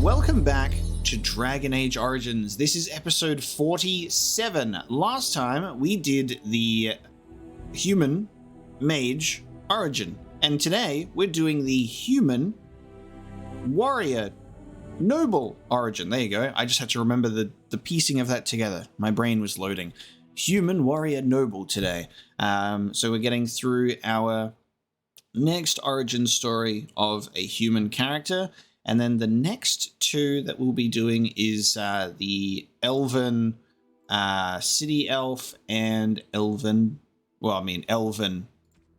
Welcome back to Dragon Age Origins. This is episode 47. Last time we did the human mage origin, and today we're doing the human warrior noble origin. There you go. I just had to remember the piecing of that together. My brain was loading. Human warrior noble today. So we're getting through our next origin story of a human character. And then the next two that we'll be doing is the Elven City Elf and Elven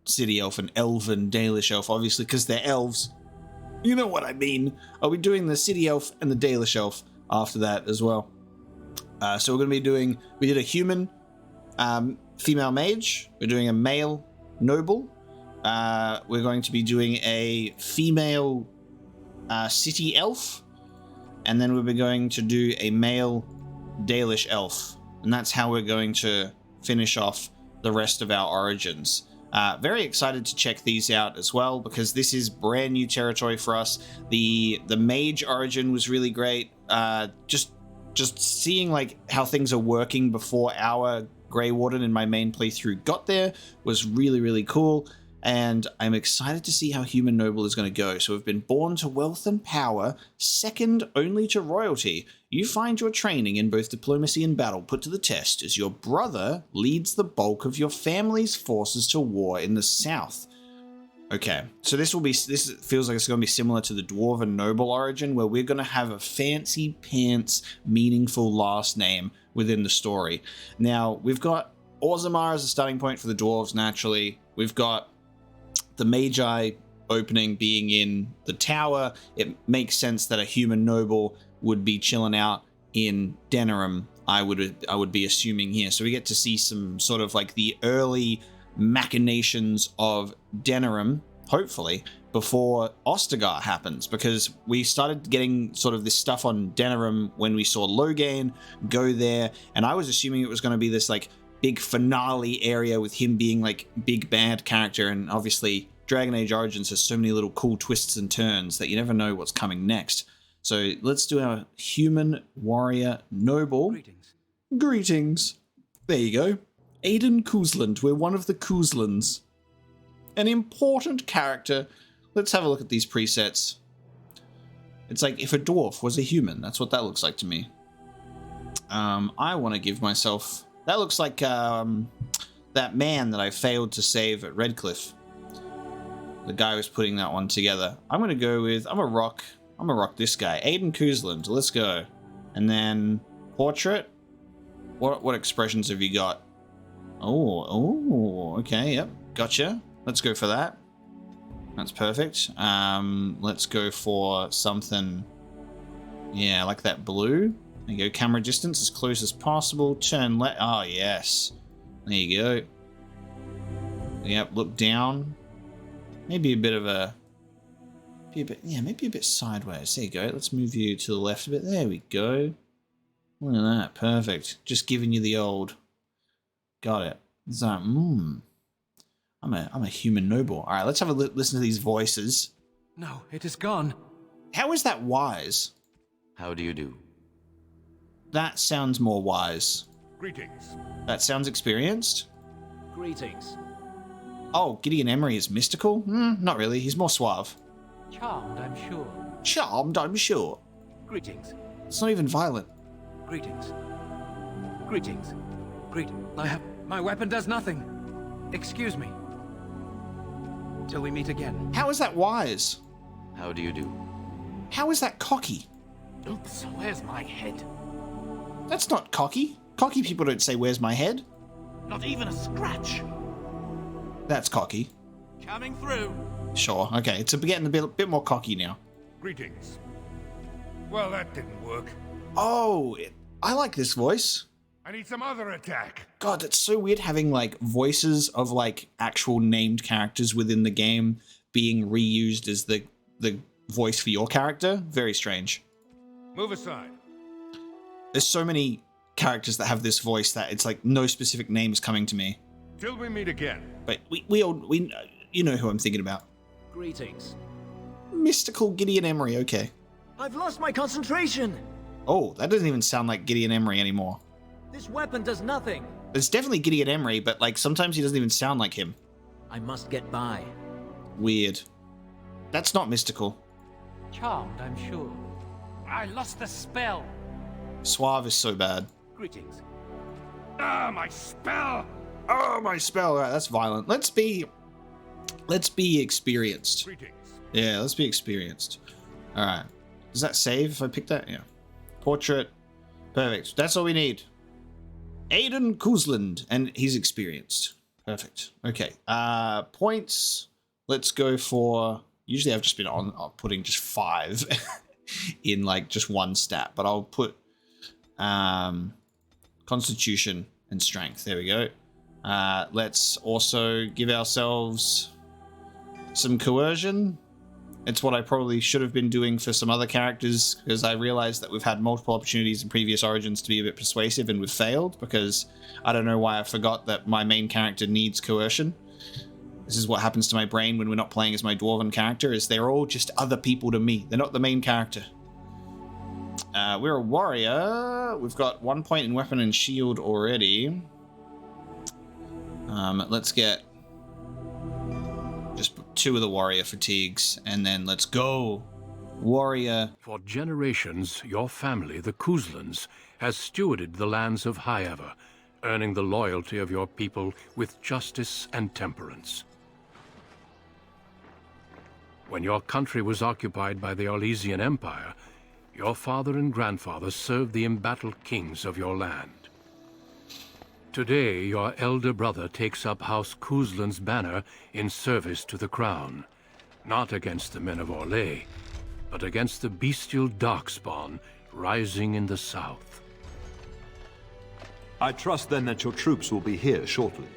City Elf and Elven Dalish Elf, obviously, because they're elves. You know what I mean. I'll be doing the City Elf and the Dalish Elf after that as well. So we're going to be doing, we did a human female mage. We're doing a male noble. We're going to be doing a female city elf, and then we'll be going to do a male Dalish elf, and that's how we're going to finish off the rest of our origins. Very excited to check these out as well, because this is brand new territory for us. The mage origin was really great. Just seeing like how things are working before our Grey Warden in my main playthrough got there was really cool. And I'm excited to see how Human Noble is going to go. So we've been born to wealth and power, second only to royalty. You find your training in both diplomacy and battle put to the test as your brother leads the bulk of your family's forces to war in the south. Okay, so this feels like it's going to be similar to the Dwarven Noble origin, where we're going to have a fancy pants, meaningful last name within the story. Now, we've got Orzammar as a starting point for the dwarves, naturally. We've got the Magi opening being in the tower. It makes sense that a human noble would be chilling out in Denerim, I would be assuming here. So we get to see some sort of like the early machinations of Denerim, hopefully, before Ostagar happens, because we started getting sort of this stuff on Denerim when we saw Loghain go there, and I was assuming it was going to be this like big finale area with him being like big bad character, and obviously Dragon Age Origins has so many little cool twists and turns that you never know what's coming next. So let's do our human warrior noble. Greetings. There you go. Aiden Koosland. We're one of the Kooslands. An important character. Let's have a look at these presets. It's like if a dwarf was a human. That's what that looks like to me. I want to give myself... That looks like that man that I failed to save at Redcliffe. The guy who's putting that one together. I'm going to go with... I'm going to rock this guy. Aiden Koosland. Let's go. And then portrait. What expressions have you got? Oh, okay, yep. Gotcha. Let's go for that. That's perfect. Let's go for something... Yeah, like that blue. There you go. Camera distance as close as possible. Turn left. Oh, yes. There you go. Yep, look down. Maybe a bit of a... maybe a bit sideways. There you go. Let's move you to the left a bit. There we go. Look at that. Perfect. Just giving you the old... Got it. It's like, I'm a human noble. All right, let's have a listen to these voices. No, it is gone. How is that wise? How do you do? That sounds more wise. Greetings. That sounds experienced. Greetings. Oh, Gideon Emery is mystical? Not really. He's more suave. Charmed, I'm sure. Charmed, I'm sure. Greetings. It's not even violent. Greetings. Greetings. My weapon does nothing. Excuse me. Till we meet again. How is that wise? How do you do? How is that cocky? Oops, where's my head? That's not cocky. Cocky people don't say, "Where's my head?" Not even a scratch. That's cocky. Coming through. Sure, okay. It's getting a bit more cocky now. Greetings. Well, that didn't work. Oh, I like this voice. I need some other attack. God, that's so weird having like voices of like actual named characters within the game being reused as the voice for your character. Very strange. Move aside. There's so many characters that have this voice that it's like no specific name is coming to me. Till we meet again. But we you know who I'm thinking about. Greetings. Mystical Gideon Emery, okay. I've lost my concentration! Oh, that doesn't even sound like Gideon Emery anymore. This weapon does nothing! It's definitely Gideon Emery, but like sometimes he doesn't even sound like him. I must get by. Weird. That's not mystical. Charmed, I'm sure. I lost the spell. Suave is so bad. Greetings. Ah, my spell! Oh, my spell. Right, that's violent. Let's be experienced. Greetings. Yeah, let's be experienced. All right. Does that save if I pick that? Yeah. Portrait. Perfect. That's all we need. Aiden Kuzland, and he's experienced. Perfect. Okay. Points. Let's go for. Usually, I've just been putting just 5 in like just one stat, but I'll put Constitution and Strength. There we go. Let's also give ourselves some Coercion. It's what I probably should have been doing for some other characters, because I realized that we've had multiple opportunities in previous Origins to be a bit persuasive and we've failed, because I don't know why I forgot that my main character needs Coercion. This is what happens to my brain when we're not playing as my Dwarven character, is they're all just other people to me. They're not the main character. We're a warrior. We've got 1 point in weapon and shield already. Let's get just 2 of the warrior fatigues, and then let's go. Warrior. For generations, your family, the Kuzlans, has stewarded the lands of Highever, earning the loyalty of your people with justice and temperance. When your country was occupied by the Orlesian Empire, your father and grandfather served the embattled kings of your land. Today, your elder brother takes up House Kuzlan's banner in service to the crown, not against the men of Orlais, but against the bestial darkspawn rising in the south. I trust then that your troops will be here shortly.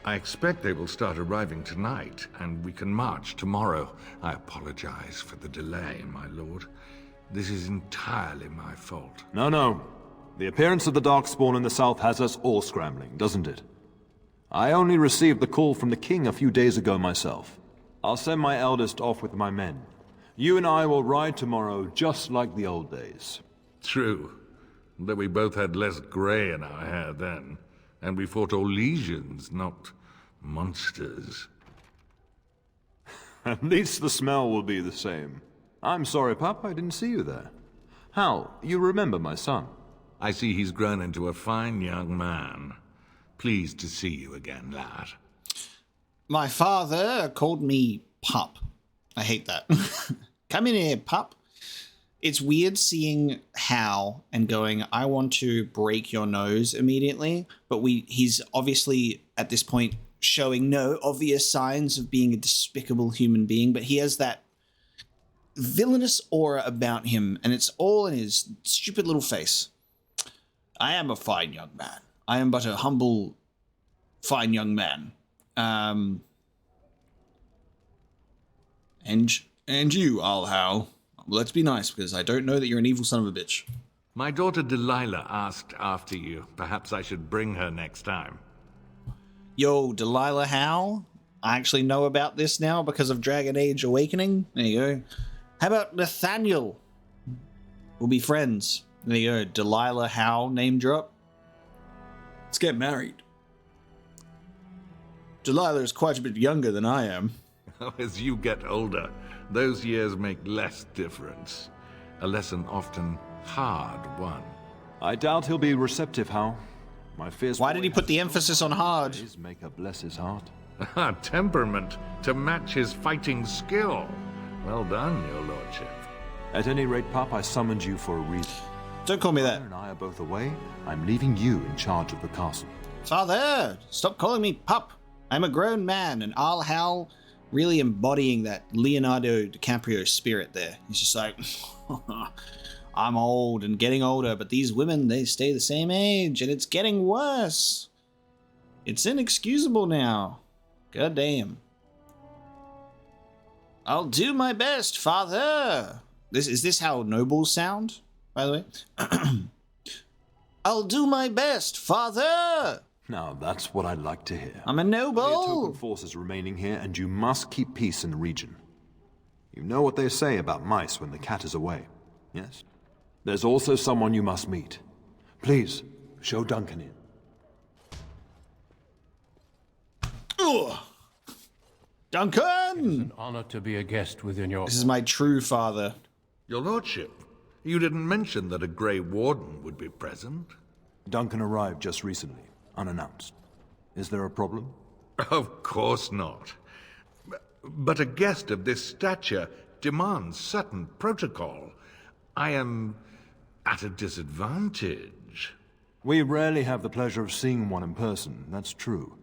I expect they will start arriving tonight, and we can march tomorrow. I apologize for the delay, my lord. This is entirely my fault. No. The appearance of the Darkspawn in the south has us all scrambling, doesn't it? I only received the call from the king a few days ago myself. I'll send my eldest off with my men. You and I will ride tomorrow just like the old days. True, though we both had less grey in our hair then, and we fought Orlesians, not monsters. At least the smell will be the same. I'm sorry, Pup, I didn't see you there. Hal, you remember my son? I see he's grown into a fine young man. Pleased to see you again, lad. My father called me Pup. I hate that. Come in here, Pup. It's weird seeing Hal and going, I want to break your nose immediately, but he's obviously at this point showing no obvious signs of being a despicable human being, but he has that villainous aura about him, and it's all in his stupid little face. I am a fine young man. I am but a humble, fine young man. And you, Hal. Let's be nice, because I don't know that you're an evil son of a bitch. My daughter Delilah asked after you. Perhaps I should bring her next time. Yo, Delilah Hal? I actually know about this now because of Dragon Age Awakening. There you go. How about Nathaniel? We'll be friends. There you go. Delilah Hal, name drop. Let's get married. Delilah is quite a bit younger than I am. As you get older, those years make less difference. A lesson often hard won. I doubt he'll be receptive, Hal. My fears. Why did he put the emphasis on hard? Make her bless his heart. Temperament to match his fighting skill. Well done, your lordship. At any rate, Pup, I summoned you for a reason. Don't call me that. Father and I are both away. I'm leaving you in charge of the castle. Father, stop calling me Pup. I'm a grown man, and Hal really embodying that Leonardo DiCaprio spirit there. He's just like, I'm old and getting older, but these women, they stay the same age, and it's getting worse. It's inexcusable now. God damn. I'll do my best, Father. Is this how nobles sound, by the way? I'll do my best, Father. Now, that's what I'd like to hear. I'm a noble. There are token forces remaining here, and you must keep peace in the region. You know what they say about mice when the cat is away. Yes. There's also someone you must meet. Please, show Duncan in. Ugh. Duncan! An honor to be a guest within your... This is my true father. Your lordship, you didn't mention that a Grey Warden would be present. Duncan arrived just recently, unannounced. Is there a problem? Of course not. But a guest of this stature demands certain protocol. I am at a disadvantage. We rarely have the pleasure of seeing one in person, that's true.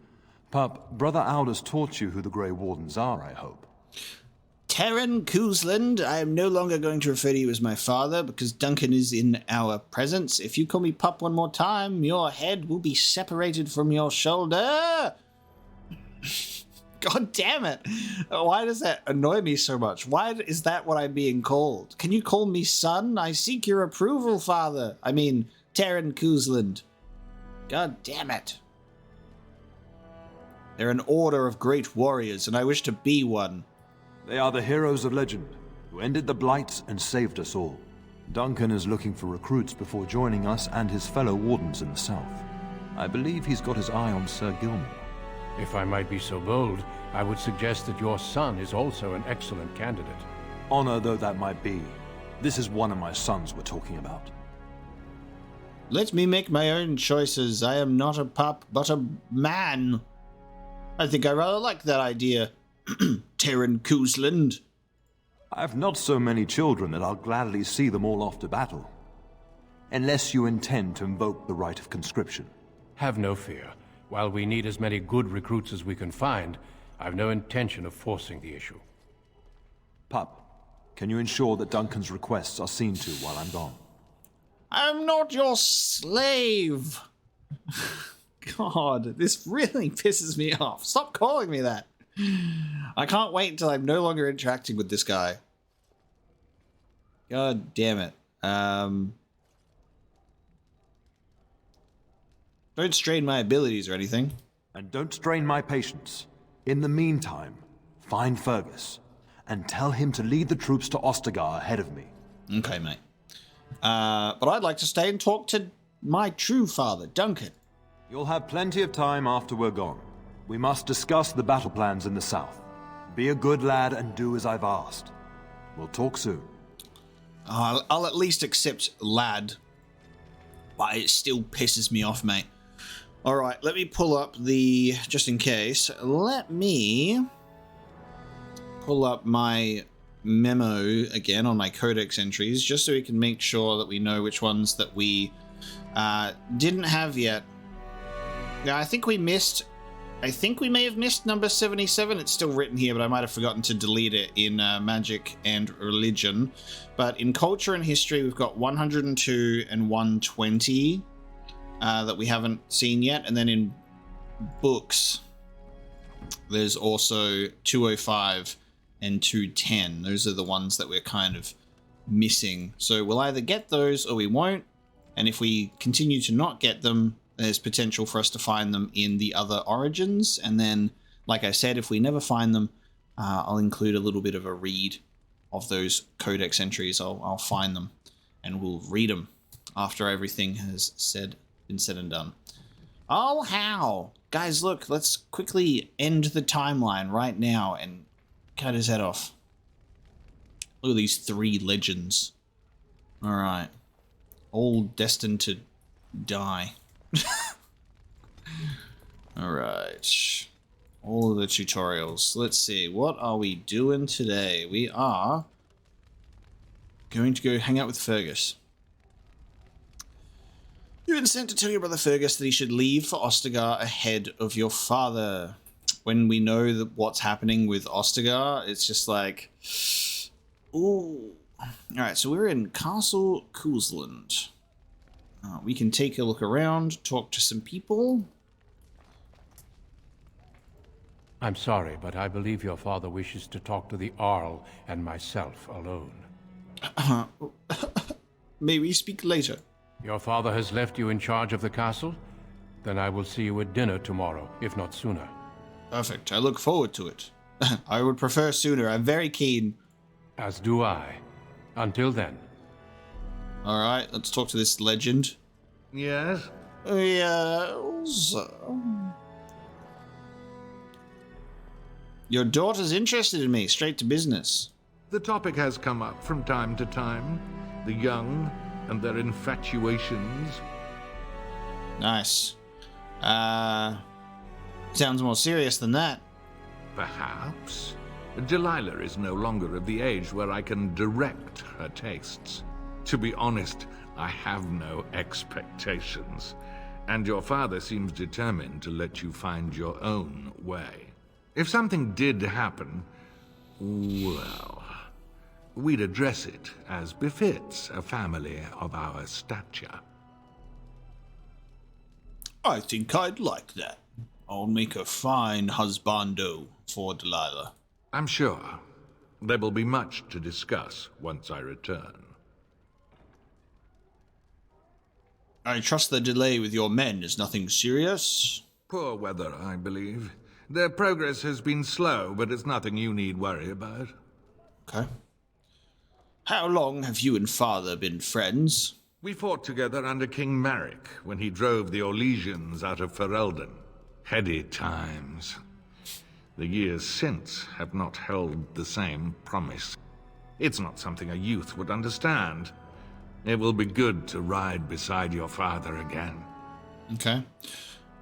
Pup, Brother Aldous taught you who the Grey Wardens are, I hope. Terran Cousland, I am no longer going to refer to you as my father because Duncan is in our presence. If you call me pup one more time, your head will be separated from your shoulder. God damn it. Why does that annoy me so much? Why is that what I'm being called? Can you call me son? I seek your approval, father. I mean, Terran Cousland. God damn it. They're an order of great warriors, and I wish to be one. They are the heroes of legend, who ended the Blights and saved us all. Duncan is looking for recruits before joining us and his fellow wardens in the south. I believe he's got his eye on Sir Gilmore. If I might be so bold, I would suggest that your son is also an excellent candidate. Honor though that might be, this is one of my sons we're talking about. Let me make my own choices. I am not a pup, but a man. I think I rather like that idea. Terran Cousland. I've not so many children that I'll gladly see them all off to battle. Unless you intend to invoke the right of conscription. Have no fear. While we need as many good recruits as we can find, I've no intention of forcing the issue. Pup, can you ensure that Duncan's requests are seen to while I'm gone? I'm not your slave. God, this really pisses me off. Stop calling me that. I can't wait until I'm no longer interacting with this guy. God damn it. Don't strain my abilities or anything. And don't strain my patience. In the meantime, find Fergus and tell him to lead the troops to Ostagar ahead of me. Okay, mate. But I'd like to stay and talk to my true father, Duncan. You'll have plenty of time after we're gone. We must discuss the battle plans in the south. Be a good lad and do as I've asked. We'll talk soon. I'll at least accept lad. But it still pisses me off, mate. Alright, let me pull up the... Just in case. Let me... pull up my memo again on my codex entries, just so we can make sure that we know which ones that we didn't have yet. Yeah, I think we missed... I think we may have missed number 77. It's still written here, but I might have forgotten to delete it in Magic and Religion. But in Culture and History, we've got 102 and 120 that we haven't seen yet. And then in Books, there's also 205 and 210. Those are the ones that we're kind of missing. So we'll either get those or we won't. And if we continue to not get them, there's potential for us to find them in the other origins. And then, like I said, if we never find them, I'll include a little bit of a read of those codex entries. I'll find them and we'll read them after everything has been said and done. Oh, how? Guys, look, let's quickly end the timeline right now and cut his head off. Look at these 3 legends. All right. All destined to die. Alright. All of the tutorials. Let's see. What are we doing today? We are going to go hang out with Fergus. You've been sent to tell your brother Fergus that he should leave for Ostagar ahead of your father. When we know that what's happening with Ostagar, it's just like... Ooh. Alright, so we're in Castle Cousland. We can take a look around, talk to some people. I'm sorry, but I believe your father wishes to talk to the Arl and myself alone. May we speak later? Your father has left you in charge of the castle? Then I will see you at dinner tomorrow, if not sooner. Perfect. I look forward to it. I would prefer sooner. I'm very keen. As do I. Until then. All right, let's talk to this legend. Yes? Yes. Your daughter's interested in me. Straight to business. The topic has come up from time to time. The young and their infatuations. Nice. Sounds more serious than that. Perhaps. Delilah is no longer of the age where I can direct her tastes. To be honest, I have no expectations. And your father seems determined to let you find your own way. If something did happen, well, we'd address it as befits a family of our stature. I think I'd like that. I'll make a fine husbando for Delilah. I'm sure there will be much to discuss once I return. I trust the delay with your men is nothing serious. Poor weather, I believe. Their progress has been slow, but it's nothing you need worry about. Okay. How long have you and father been friends? We fought together under King Maric when he drove the Orlesians out of Ferelden. Heady times. The years since have not held the same promise. It's not something a youth would understand. It will be good to ride beside your father again. Okay.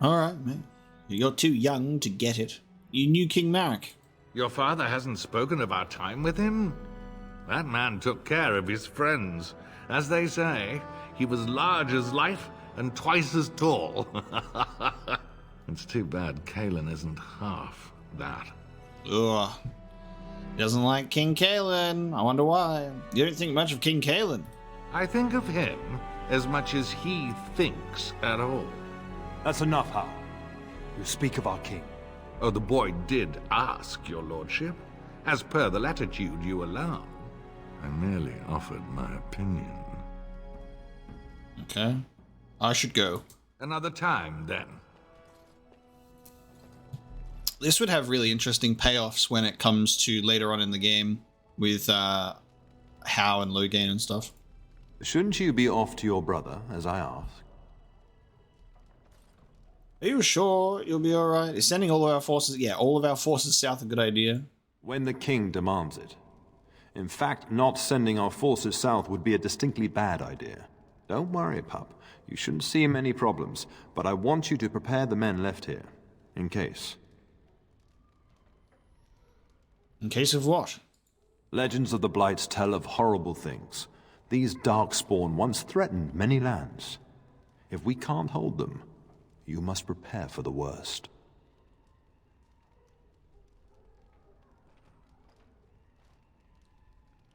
All right, mate. You're too young to get it. You knew King Maric. Your father hasn't spoken of our time with him? That man took care of his friends. As they say, he was large as life and twice as tall. It's too bad Kalen isn't half that. Ugh. He doesn't like King Kalen. I wonder why. You don't think much of King Kalen. I think of him as much as he thinks at all. That's enough, Hal. You speak of our king. Oh, the boy did ask, your lordship. As per the latitude you allow. I merely offered my opinion. Okay. I should go. Another time, then. This would have really interesting payoffs when it comes to later on in the game with Howe and Loghain and stuff. Shouldn't you be off to your brother, as I asked? Are you sure you'll be alright? Is sending all of our forces... Yeah, all of our forces south a good idea? When the king demands it. In fact, not sending our forces south would be a distinctly bad idea. Don't worry, pup. You shouldn't see many problems, but I want you to prepare the men left here. In case. In case of what? Legends of the Blights tell of horrible things. These Darkspawn once threatened many lands. If we can't hold them, you must prepare for the worst.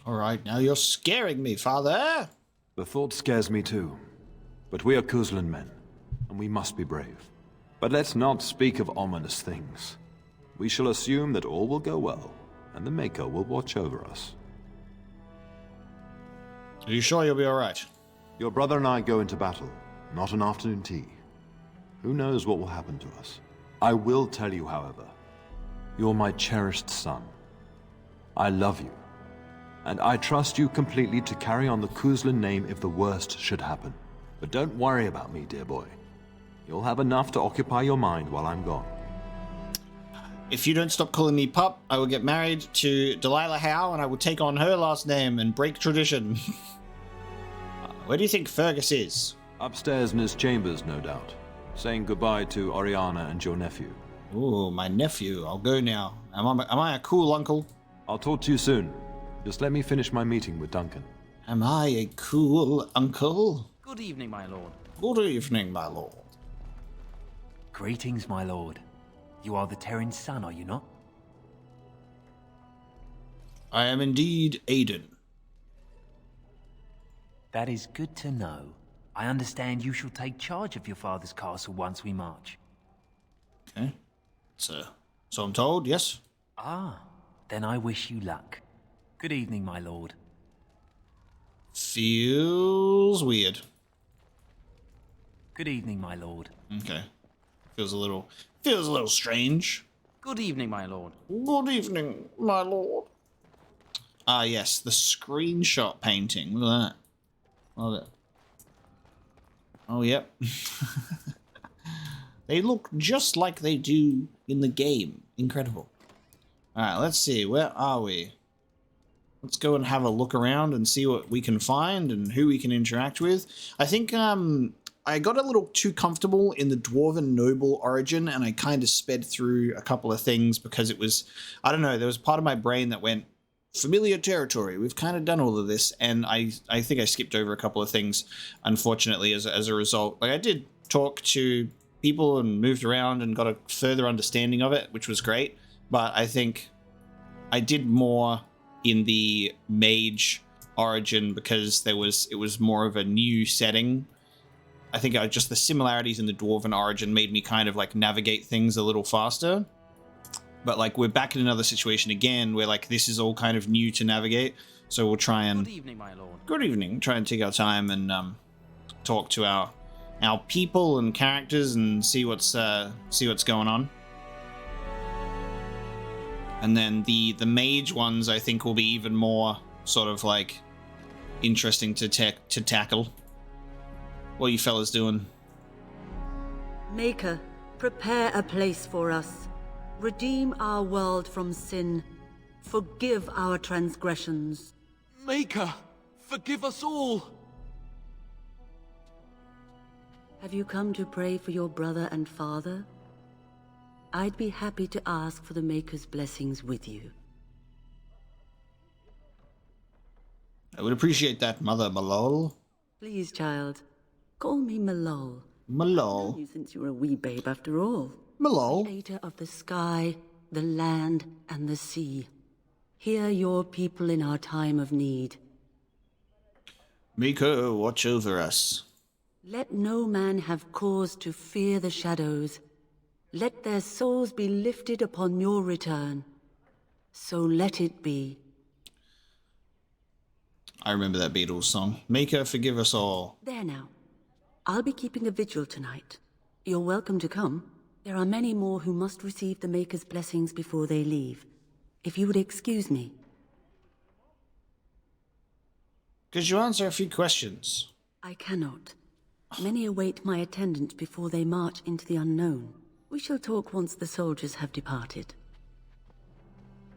Alright, now you're scaring me, father! The thought scares me too. But we are Kuzlan men, and we must be brave. But let's not speak of ominous things. We shall assume that all will go well, and the Maker will watch over us. Are you sure you'll be alright? Your brother and I go into battle, not an afternoon tea. Who knows what will happen to us? I will tell you, however, you're my cherished son. I love you, and I trust you completely to carry on the Kuzlan name if the worst should happen. But don't worry about me, dear boy. You'll have enough to occupy your mind while I'm gone. If you don't stop calling me pup, I will get married to Delilah Howe and I will take on her last name and break tradition. Where do you think Fergus is? Upstairs in his chambers, no doubt. Saying goodbye to Oriana and your nephew. Ooh, my nephew. I'll go now. Am I a cool uncle? I'll talk to you soon. Just let me finish my meeting with Duncan. Am I a cool uncle? Good evening, my lord. Good evening, my lord. Greetings, my lord. You are the Terran's son, are you not? I am indeed Aiden. That is good to know. I understand you shall take charge of your father's castle once we march. Okay. So I'm told, yes? Ah, then I wish you luck. Good evening, my lord. Feels weird. Good evening, my lord. Okay. Feels a little strange. Good evening, my lord. Good evening, my lord. Ah, yes, the screenshot painting. Look at that. Love it. Oh, yep. They look just like they do in the game. Incredible. Alright, let's see. Where are we? Let's go and have a look around and see what we can find and who we can interact with. I think I got a little too comfortable in the Dwarven Noble origin, and I kind of sped through a couple of things because it was, I don't know, there was part of my brain that went, familiar territory, we've kind of done all of this, and I think I skipped over a couple of things, unfortunately, as a result. Like, I did talk to people and moved around and got a further understanding of it, which was great, but I think I did more in the mage origin because it was more of a new setting. I think just the similarities in the Dwarven origin made me kind of like navigate things a little faster. But like we're back in another situation again where like this is all kind of new to navigate. So we'll try and... Good evening, my lord. Good evening. Try and take our time and talk to our people and characters and see what's going on. And then the mage ones I think will be even more sort of like interesting to tackle. What are you fellas doing? Maker, prepare a place for us. Redeem our world from sin. Forgive our transgressions. Maker, forgive us all! Have you come to pray for your brother and father? I'd be happy to ask for the Maker's blessings with you. I would appreciate that, Mother Malol. Please, child. Call me Malol. Malol. I've known you since you were a wee babe after all. Malol. Creator of the sky, the land, and the sea. Hear your people in our time of need. Maker, watch over us. Let no man have cause to fear the shadows. Let their souls be lifted upon your return. So let it be. I remember that Beatles song. Maker, forgive us all. There now. I'll be keeping a vigil tonight. You're welcome to come. There are many more who must receive the Maker's blessings before they leave. If you would excuse me. Could you answer a few questions? I cannot. Many await my attendance before they march into the unknown. We shall talk once the soldiers have departed.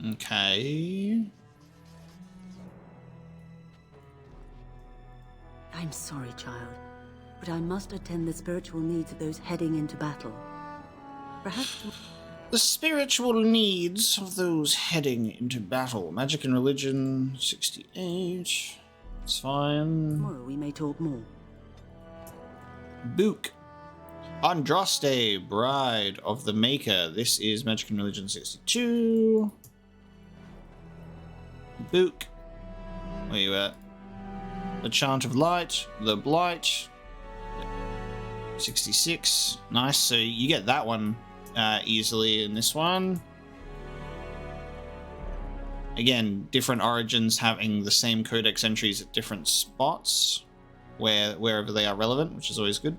Okay. I'm sorry, child, but I must attend the spiritual needs of those heading into battle. Perhaps... The spiritual needs of those heading into battle. Magic and religion, 68. It's fine. Tomorrow we may talk more. Book. Andraste, Bride of the Maker. This is Magic and Religion 62. Book. Where you at? The Chant of Light. The Blight. 66. Nice. So you get that one easily in this one. Again, different origins having the same codex entries at different spots wherever they are relevant, which is always good.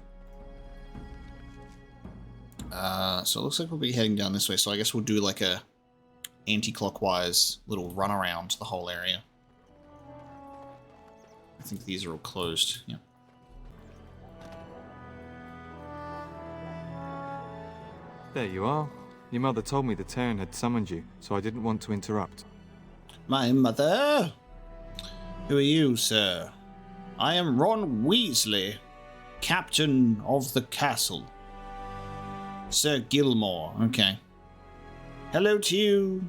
So it looks like we'll be heading down this way, so I guess we'll do like a anti-clockwise little run around the whole area. I think these are all closed, yeah. There you are. Your mother told me the Terran had summoned you, so I didn't want to interrupt. My mother? Who are you, sir? I am Ron Weasley, captain of the castle. Sir Gilmore, okay. Hello to you,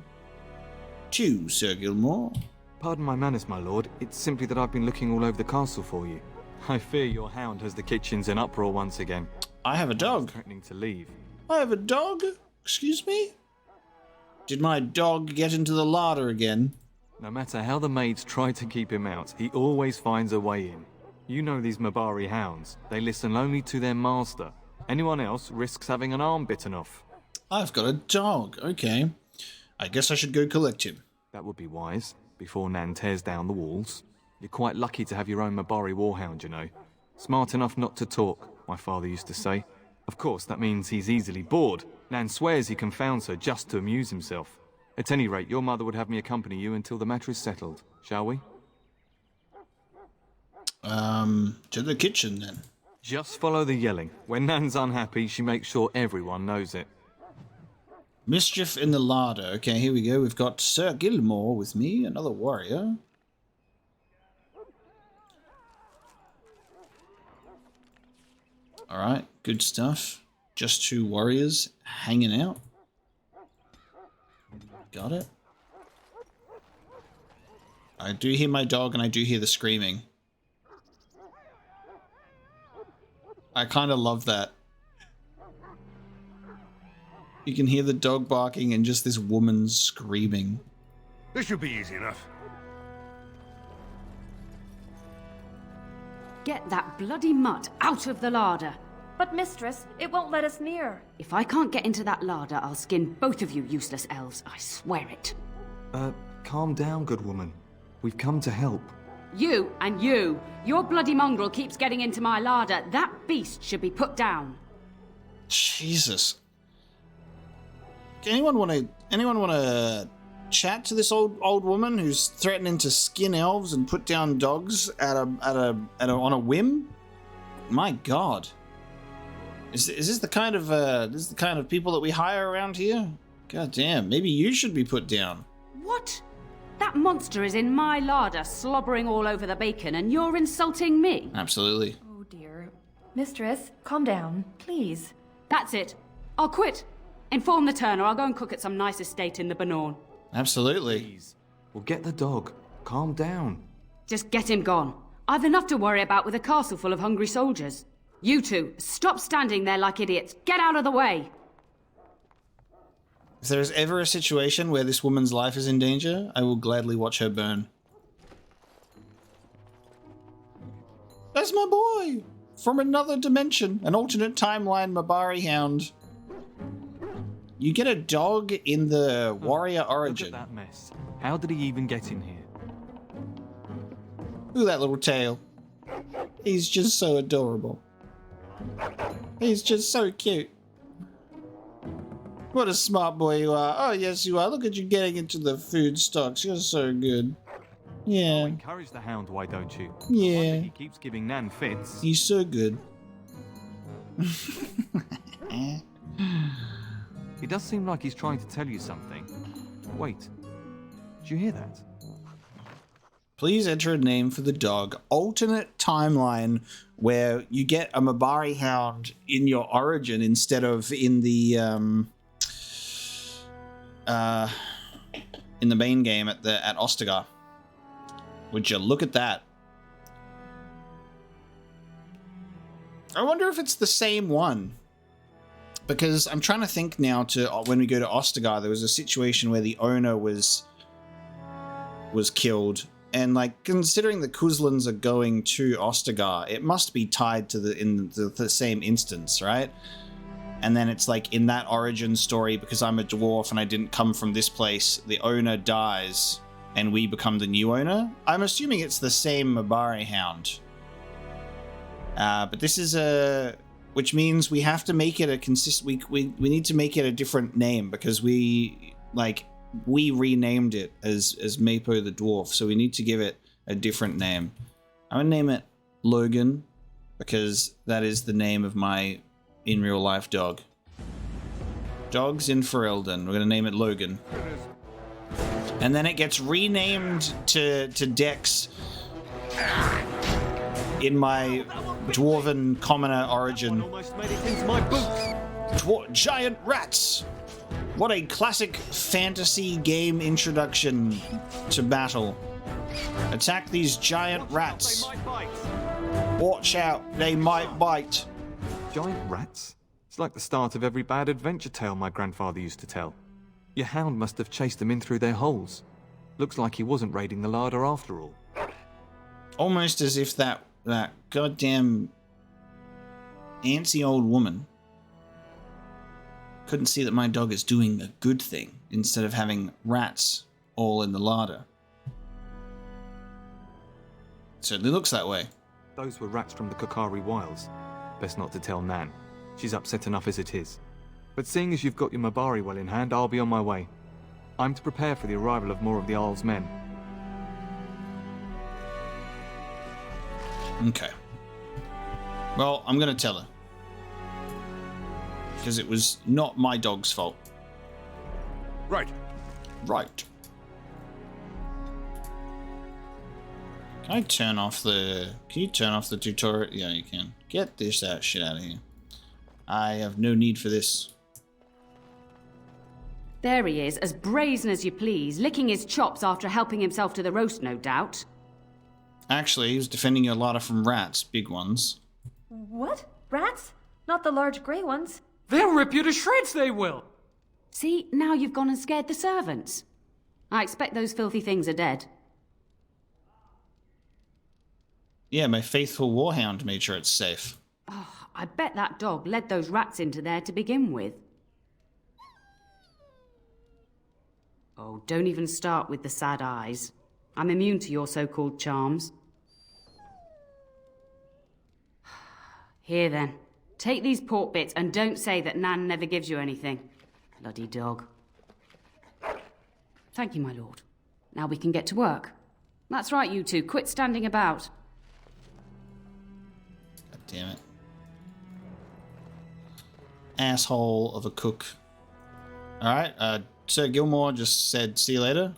too, Sir Gilmore. Pardon my manners, my lord. It's simply that I've been looking all over the castle for you. I fear your hound has the kitchens in uproar once again. I have a dog. Threatening to leave. I have a dog? Excuse me? Did my dog get into the larder again? No matter how the maids try to keep him out, he always finds a way in. You know these Mabari hounds. They listen only to their master. Anyone else risks having an arm bitten off. I've got a dog. Okay. I guess I should go collect him. That would be wise, before Nan tears down the walls. You're quite lucky to have your own Mabari warhound, you know. Smart enough not to talk, my father used to say. Of course, that means he's easily bored. Nan swears he confounds her just to amuse himself. At any rate, your mother would have me accompany you until the matter is settled, shall we? To the kitchen then. Just follow the yelling. When Nan's unhappy, she makes sure everyone knows it. Mischief in the larder. Okay, here we go. We've got Sir Gilmore with me, another warrior. Alright, good stuff. Just 2 warriors hanging out. Got it. I do hear my dog and I do hear the screaming. I kind of love that. You can hear the dog barking and just this woman screaming. This should be easy enough. Get that bloody mutt out of the larder. But mistress, it won't let us near. If I can't get into that larder, I'll skin both of you useless elves, I swear it. Calm down, good woman. We've come to help. You and you. Your bloody mongrel keeps getting into my larder. That beast should be put down. Jesus. Anyone want to chat to this old woman who's threatening to skin elves and put down dogs on a whim? My God. Is this the kind of people that we hire around here? God damn, maybe you should be put down. What? That monster is in my larder, slobbering all over the bacon, and you're insulting me? Absolutely. Oh dear. Mistress, calm down, please. That's it. I'll quit. Inform the turner. I'll go and cook at some nice estate in the Banorn. Absolutely. Please. We'll get the dog. Calm down. Just get him gone. I've enough to worry about with a castle full of hungry soldiers. You two, stop standing there like idiots. Get out of the way. If there's ever a situation where this woman's life is in danger, I will gladly watch her burn. That's my boy! From another dimension, an alternate timeline Mabari hound. You get a dog in the warrior origin. Look at that mess. How did he even get in here? Look at that little tail. He's just so adorable. He's just so cute. What a smart boy you are. Oh, yes, you are. Look at you getting into the food stocks. You're so good. Yeah. Oh, encourage the hound, why don't you? Yeah. I wonder he keeps giving Nan fits. He's so good. He does seem like he's trying to tell you something. Wait. Did you hear that? Please enter a name for the dog. Alternate timeline where you get a Mabari hound in your origin instead of in the main game at Ostagar. Would you look at that? I wonder if it's the same one. Because I'm trying to think now to when we go to Ostagar, there was a situation where the owner was killed. And like considering the Kuzlans are going to Ostagar, it must be tied to the same instance, right? And then it's like in that origin story, because I'm a dwarf and I didn't come from this place, the owner dies and we become the new owner. I'm assuming it's the same Mabari hound. But this is which means we have to make it a we need to make it a different name because we renamed it as Mapo the Dwarf, so we need to give it a different name. I'm gonna name it Logan because that is the name of my in real life dog. Dog's in Ferelden. We're gonna name it Logan. And then it gets renamed to Dex in my dwarven commoner origin. Giant rats! What a classic fantasy game introduction to battle. Attack these giant rats. Watch out, they might bite. Giant rats? It's like the start of every bad adventure tale my grandfather used to tell. Your hound must have chased them in through their holes. Looks like he wasn't raiding the larder after all. Almost as if that goddamn antsy old woman couldn't see that my dog is doing a good thing instead of having rats all in the larder. It certainly looks that way. Those were rats from the Kokari Wilds. Best not to tell Nan. She's upset enough as it is. But seeing as you've got your Mabari well in hand, I'll be on my way. I'm to prepare for the arrival of more of the Jarl's men. Okay. Well, I'm going to tell her. Because it was not my dog's fault. Right. Right. Can I turn off the... Can you turn off the tutorial? Yeah, you can. Get this shit out of here. I have no need for this. There he is, as brazen as you please, licking his chops after helping himself to the roast, no doubt. Actually, he was defending your larder from rats, big ones. What? Rats? Not the large grey ones. They'll rip you to shreds, they will! See, now you've gone and scared the servants. I expect those filthy things are dead. Yeah, my faithful warhound made sure it's safe. Oh, I bet that dog led those rats into there to begin with. Oh, don't even start with the sad eyes. I'm immune to your so-called charms. Here then, take these pork bits and don't say that Nan never gives you anything. Bloody dog. Thank you, my lord. Now we can get to work. That's right, you two. Quit standing about. God damn it. Asshole of a cook. Alright, Sir Gilmore just said see you later.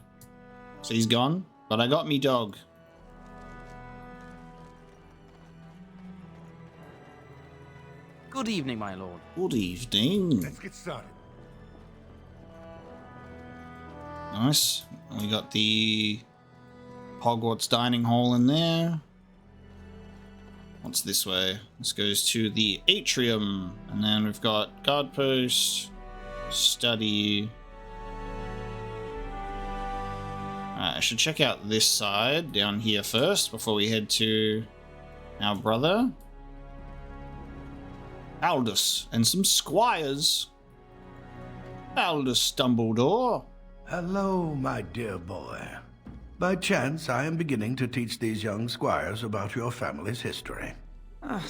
So he's gone. But I got me dog. Good evening, my lord. Good evening. Let's get started. Nice. We got the Hogwarts dining hall in there. What's this way? This goes to the atrium. And then we've got guard post, study. I should check out this side down here first before we head to our brother. Aldous and some squires. Aldous Dumbledore. Hello, my dear boy. By chance, I am beginning to teach these young squires about your family's history.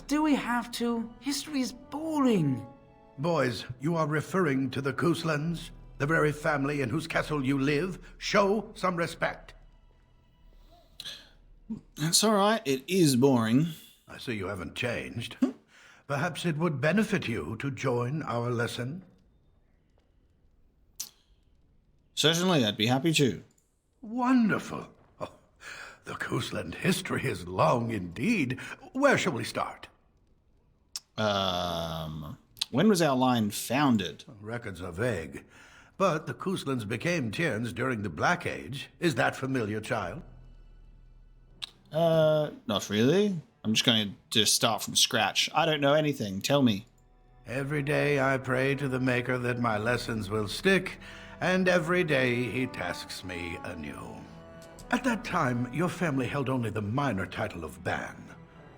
Do we have to? History is boring. Boys, you are referring to the Couslands, the very family in whose castle you live. Show some respect. That's alright, it is boring. I see you haven't changed. Perhaps it would benefit you to join our lesson. Certainly, I'd be happy to. Wonderful. Oh, the Cousland history is long indeed. Where shall we start? When was our line founded? Records are vague, but the Couslands became Tierns during the Black Age. Is that familiar, child? Not really. I'm just going to just start from scratch. I don't know anything. Tell me. Every day I pray to the Maker that my lessons will stick, and every day he tasks me anew. At that time, your family held only the minor title of Ban.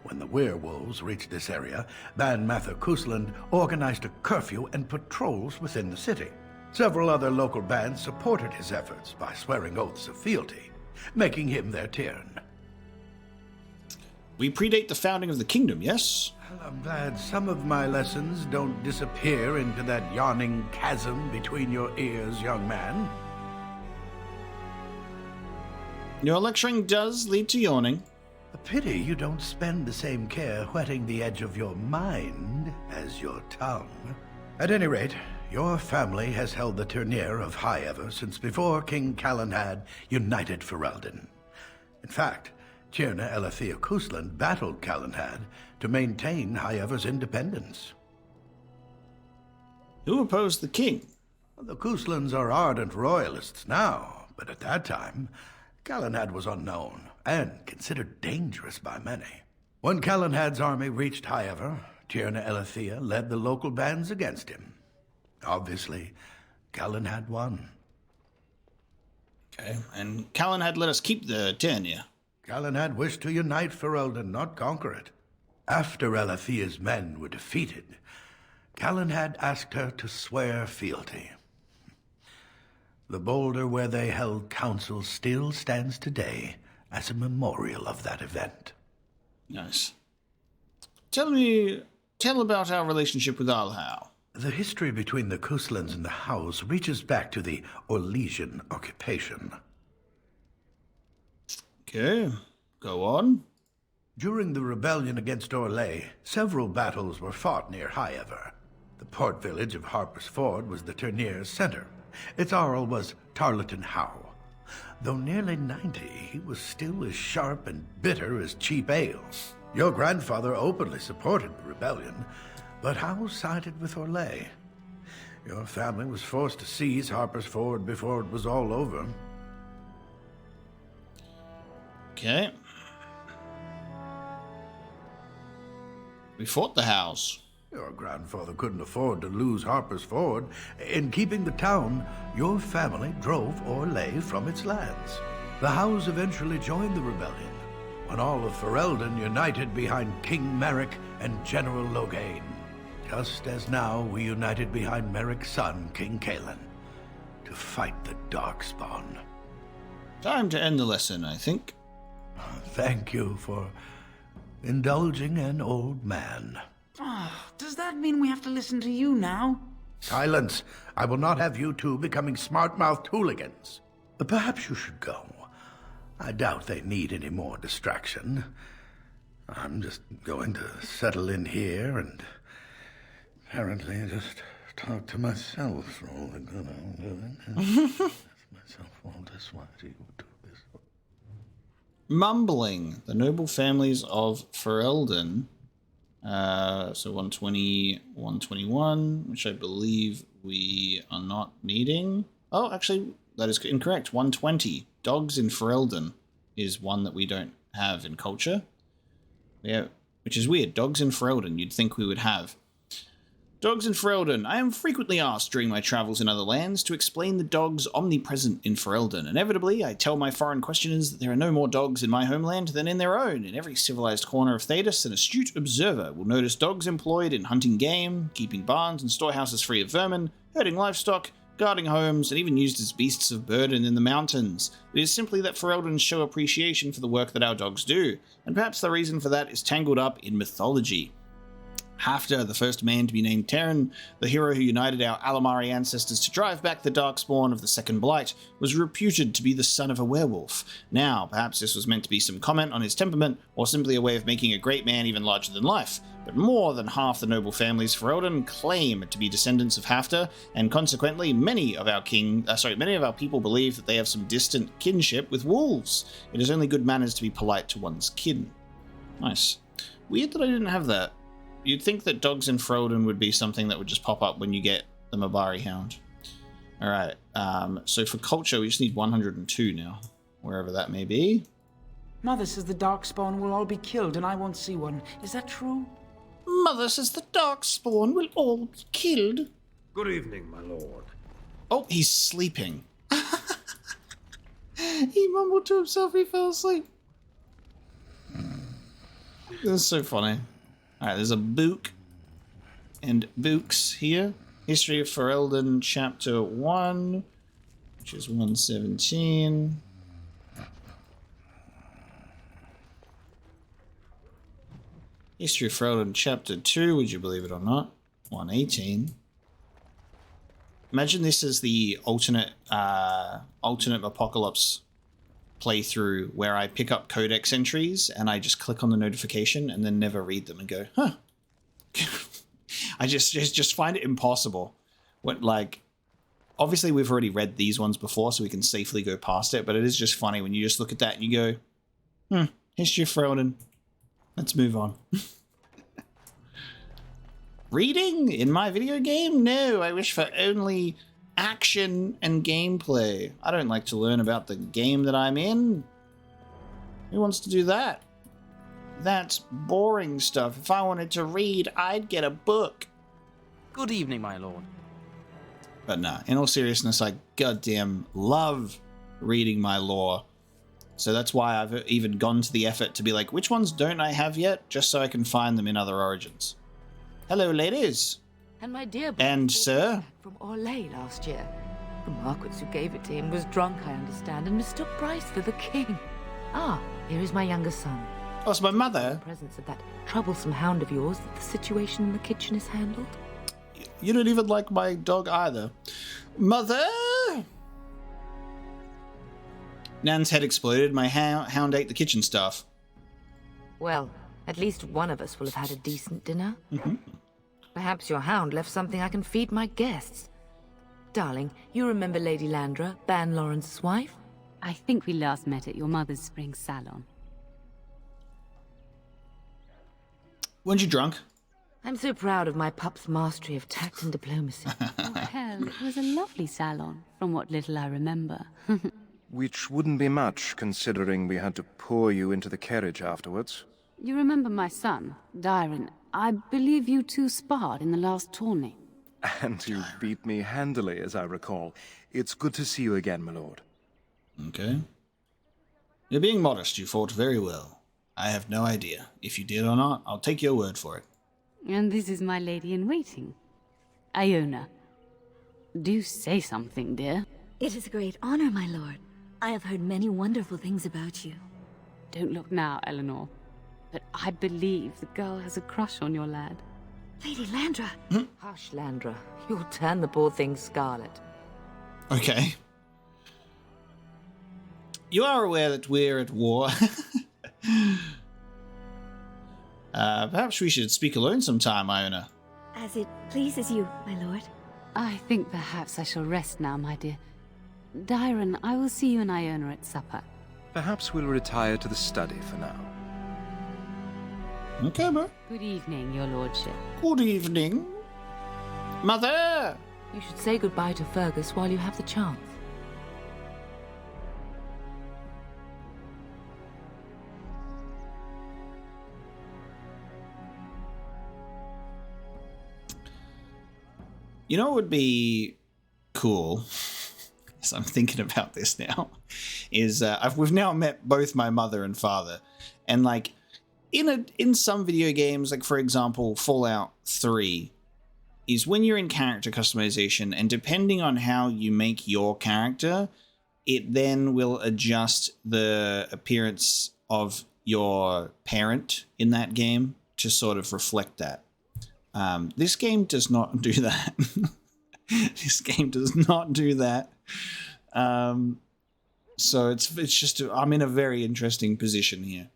When the werewolves reached this area, Ban Mather Cousland organized a curfew and patrols within the city. Several other local bands supported his efforts by swearing oaths of fealty, making him their Tiern. We predate the founding of the kingdom, yes? Well, I'm glad some of my lessons don't disappear into that yawning chasm between your ears, young man. Your lecturing does lead to yawning. A pity you don't spend the same care whetting the edge of your mind as your tongue. At any rate, your family has held the tournure of High Ever since before King Calenhad united Ferelden. In fact, Tierna Elethea Cousland battled Calenhad to maintain High Ever's independence. Who opposed the king? The Couslands are ardent royalists now, but at that time, Calenhad was unknown and considered dangerous by many. When Calenhad's army reached High Ever, Tierna Elethea led the local bands against him. Obviously, Calenhad won. Okay, and Calenhad let us keep the tenure. Calenhad wished to unite Ferelden, not conquer it. After Elethea's men were defeated, Calenhad asked her to swear fealty. The boulder where they held council still stands today as a memorial of that event. Nice. Tell about our relationship with Alhau. The history between the Couslands and the House reaches back to the Orlesian occupation. Okay, go on. During the rebellion against Orlais, several battles were fought near Highever. The port village of Harper's Ford was the tournier's center. Its Arl was Tarleton Howe. Though nearly 90, he was still as sharp and bitter as cheap ale. Your grandfather openly supported the rebellion, but Howe sided with Orlais. Your family was forced to seize Harper's Ford before it was all over. Okay. We fought the Howes. Your grandfather couldn't afford to lose Harper's Ford. In keeping the town, your family drove Orlais from its lands. The Howes eventually joined the rebellion, when all of Ferelden united behind King Merrick and General Loghain. Just as now we united behind Merrick's son, King Cailan, to fight the Darkspawn. Time to end the lesson, I think. Thank you for indulging an old man. Does that mean we have to listen to you now? Silence! I will not have you two becoming smart-mouthed hooligans. But perhaps you should go. I doubt they need any more distraction. I'm just going to settle in here and apparently just talk to myself for all the good I'm doing. Myself all this while you do this. Mumbling. The noble families of Ferelden. So 120, 121, which I believe we are not needing. Oh, actually, that is incorrect. 120. Dogs in Ferelden is one that we don't have in culture. Yeah, which is weird. Dogs in Ferelden, you'd think we would have. Dogs in Ferelden. I am frequently asked during my travels in other lands to explain the dogs omnipresent in Ferelden. Inevitably, I tell my foreign questioners that there are no more dogs in my homeland than in their own. In every civilized corner of Thedas, an astute observer will notice dogs employed in hunting game, keeping barns and storehouses free of vermin, herding livestock, guarding homes, and even used as beasts of burden in the mountains. It is simply that Fereldans show appreciation for the work that our dogs do, and perhaps the reason for that is tangled up in mythology. Hafter, the first man to be named Terran, the hero who united our Alamari ancestors to drive back the Darkspawn of the Second Blight, was reputed to be the son of a werewolf. Now, perhaps this was meant to be some comment on his temperament, or simply a way of making a great man even larger than life. But more than half the noble families Ferelden claim to be descendants of Hafter, and consequently many of our people believe that they have some distant kinship with wolves. It is only good manners to be polite to one's kin. Nice. Weird that I didn't have that. You'd think that dogs in Ferelden would be something that would just pop up when you get the Mabari hound. Alright, so for culture we just need 102 now, wherever that may be. Mother says the Darkspawn will all be killed and I won't see one. Is that true? Mother says the Darkspawn will all be killed. Good evening, my lord. Oh, he's sleeping. He mumbled to himself, he fell asleep. That's so funny. Alright, there's a book and books here. History of Ferelden, Chapter 1, which is 117. History of Ferelden, Chapter 2, would you believe it or not? 118. Imagine this as the alternate apocalypse playthrough where I pick up codex entries and I just click on the notification and then never read them and go, huh. I just find it impossible. What, like, obviously we've already read these ones before so we can safely go past it, but it is just funny when you just look at that and you go, History of Ferelden. Let's move on. Reading in my video game? No, I wish for only action and gameplay. I don't like to learn about the game that I'm in. Who wants to do that? That's boring stuff. If I wanted to read, I'd get a book. Good evening, my lord. But nah, in all seriousness, I goddamn love reading my lore. So that's why I've even gone to the effort to be like, which ones don't I have yet? Just so I can find them in other origins. Hello, ladies. And my dear and sir from Orlais last year. The Marquess who gave it to him was drunk, I understand, and mistook Bryce for the king. Ah, here is my younger son. Oh, it's my mother. In the presence of that troublesome hound of yours, that the situation in the kitchen is handled. You don't even like my dog either. Mother! Nan's head exploded. My hound ate the kitchen stuff. Well, at least one of us will have had a decent dinner. Perhaps your hound left something I can feed my guests. Darling, you remember Lady Landra, Ban Lawrence's wife? I think we last met at your mother's spring salon. Weren't you drunk? I'm so proud of my pup's mastery of tact and diplomacy. Oh, hell, it was a lovely salon, from what little I remember. Which wouldn't be much, considering we had to pour you into the carriage afterwards. You remember my son, Dyron. I believe you two sparred in the last tourney. And you beat me handily, as I recall. It's good to see you again, my lord. Okay. You're being modest. You fought very well. I have no idea. If you did or not, I'll take your word for it. And this is my lady-in-waiting, Iona. Do say something, dear. It is a great honor, my lord. I have heard many wonderful things about you. Don't look now, Eleanor. But I believe the girl has a crush on your lad. Lady Landra! Hush, Landra. You'll turn the poor thing scarlet. Okay. You are aware that we're at war. Perhaps we should speak alone sometime, Iona. As it pleases you, my lord. I think perhaps I shall rest now, my dear. Dyron, I will see you and Iona at supper. Perhaps we'll retire to the study for now. Okay, bro. Good evening, your lordship. Good evening. Mother! You should say goodbye to Fergus while you have the chance. You know what would be cool, as I'm thinking about this now, is we've now met both my mother and father, and like in some video games, like for example Fallout 3, is when you're in character customization, and depending on how you make your character, it then will adjust the appearance of your parent in that game to sort of reflect that. This game does not do that. This game does not do that. So it's just I'm in a very interesting position here.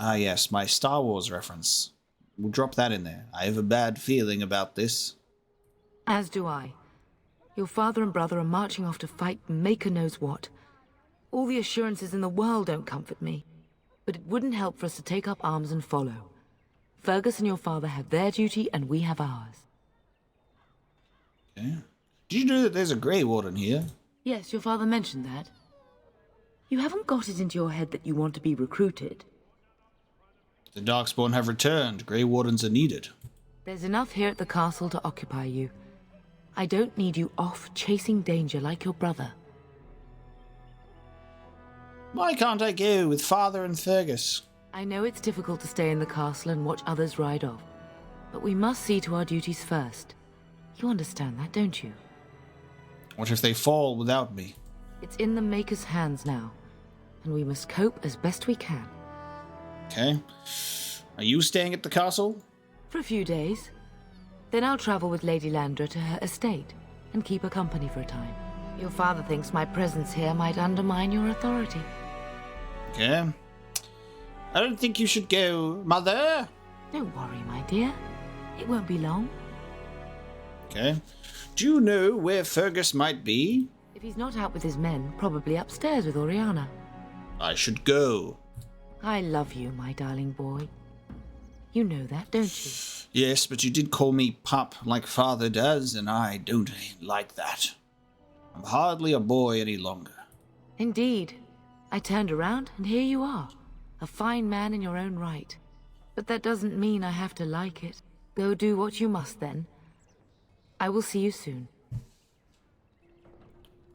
Yes, my Star Wars reference. We'll drop that in there. I have a bad feeling about this. As do I. Your father and brother are marching off to fight Maker knows what. All the assurances in the world don't comfort me. But it wouldn't help for us to take up arms and follow. Fergus and your father have their duty, and we have ours. Okay. Did you know that there's a Grey Warden here? Yes, your father mentioned that. You haven't got it into your head that you want to be recruited. The Darkspawn have returned. Grey Wardens are needed. There's enough here at the castle to occupy you. I don't need you off chasing danger like your brother. Why can't I go with father and Fergus? I know it's difficult to stay in the castle and watch others ride off, but we must see to our duties first. You understand that, don't you? What if they fall without me? It's in the Maker's hands now, and we must cope as best we can. Okay. Are you staying at the castle? For a few days. Then I'll travel with Lady Landra to her estate and keep her company for a time. Your father thinks my presence here might undermine your authority. Okay. I don't think you should go, Mother. Don't worry, my dear. It won't be long. Okay. Do you know where Fergus might be? If he's not out with his men, probably upstairs with Oriana. I should go. I love you, my darling boy. You know that, don't you? Yes, but you did call me pup like father does, and I don't like that. I'm hardly a boy any longer. Indeed. I turned around, and here you are. A fine man in your own right. But that doesn't mean I have to like it. Go do what you must, then. I will see you soon.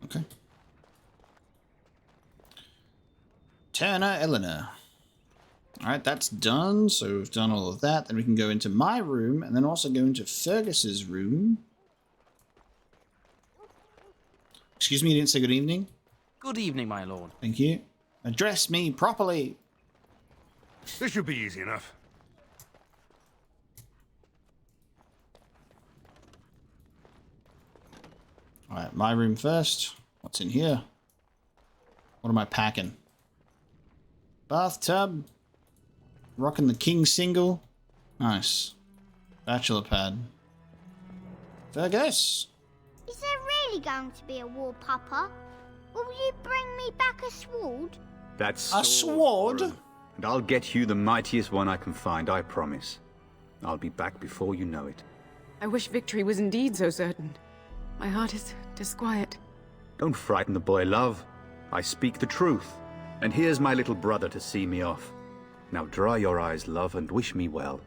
Okay. Turner Eleanor. Alright, that's done. So we've done all of that. Then we can go into my room, and then also go into Fergus's room. Excuse me, you didn't say good evening? Good evening, my lord. Thank you. Address me properly. This should be easy enough. Alright, my room first. What's in here? What am I packing? Bathtub. Rocking the king single. Nice. Bachelor pad. Fergus. Is there really going to be a war, Papa? Will you bring me back a sword? That's a sword? And I'll get you the mightiest one I can find, I promise. I'll be back before you know it. I wish victory was indeed so certain. My heart is disquiet. Don't frighten the boy, love. I speak the truth. And here's my little brother to see me off. Now dry your eyes, love, and wish me well.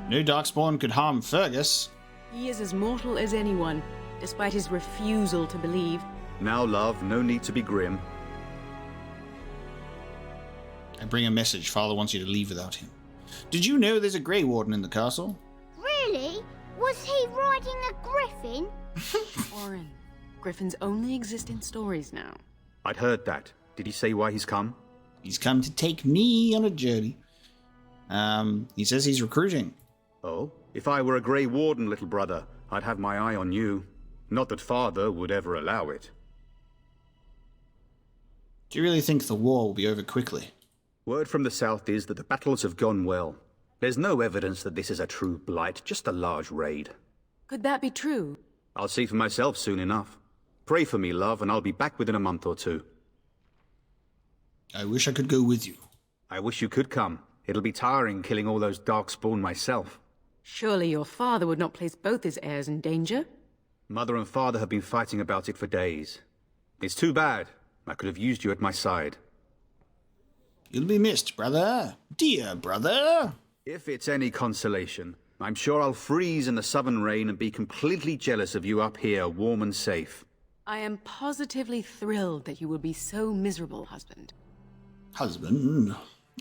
New Darkspawn could harm Fergus. He is as mortal as anyone, despite his refusal to believe. Now, love, no need to be grim. I bring a message. Father wants you to leave without him. Did you know there's a Grey Warden in the castle? Really? Was he riding a griffin? Orin, griffins only exist in stories now. I'd heard that. Did he say why he's come? He's come to take me on a journey. He says he's recruiting. Oh? If I were a Grey Warden, little brother, I'd have my eye on you. Not that Father would ever allow it. Do you really think the war will be over quickly? Word from the south is that the battles have gone well. There's no evidence that this is a true blight, just a large raid. Could that be true? I'll see for myself soon enough. Pray for me, love, and I'll be back within a month or two. I wish I could go with you. I wish you could come. It'll be tiring killing all those Darkspawn myself. Surely your father would not place both his heirs in danger? Mother and Father have been fighting about it for days. It's too bad. I could have used you at my side. You'll be missed, brother. Dear brother. If it's any consolation, I'm sure I'll freeze in the southern rain and be completely jealous of you up here, warm and safe. I am positively thrilled that you will be so miserable, husband. Husband?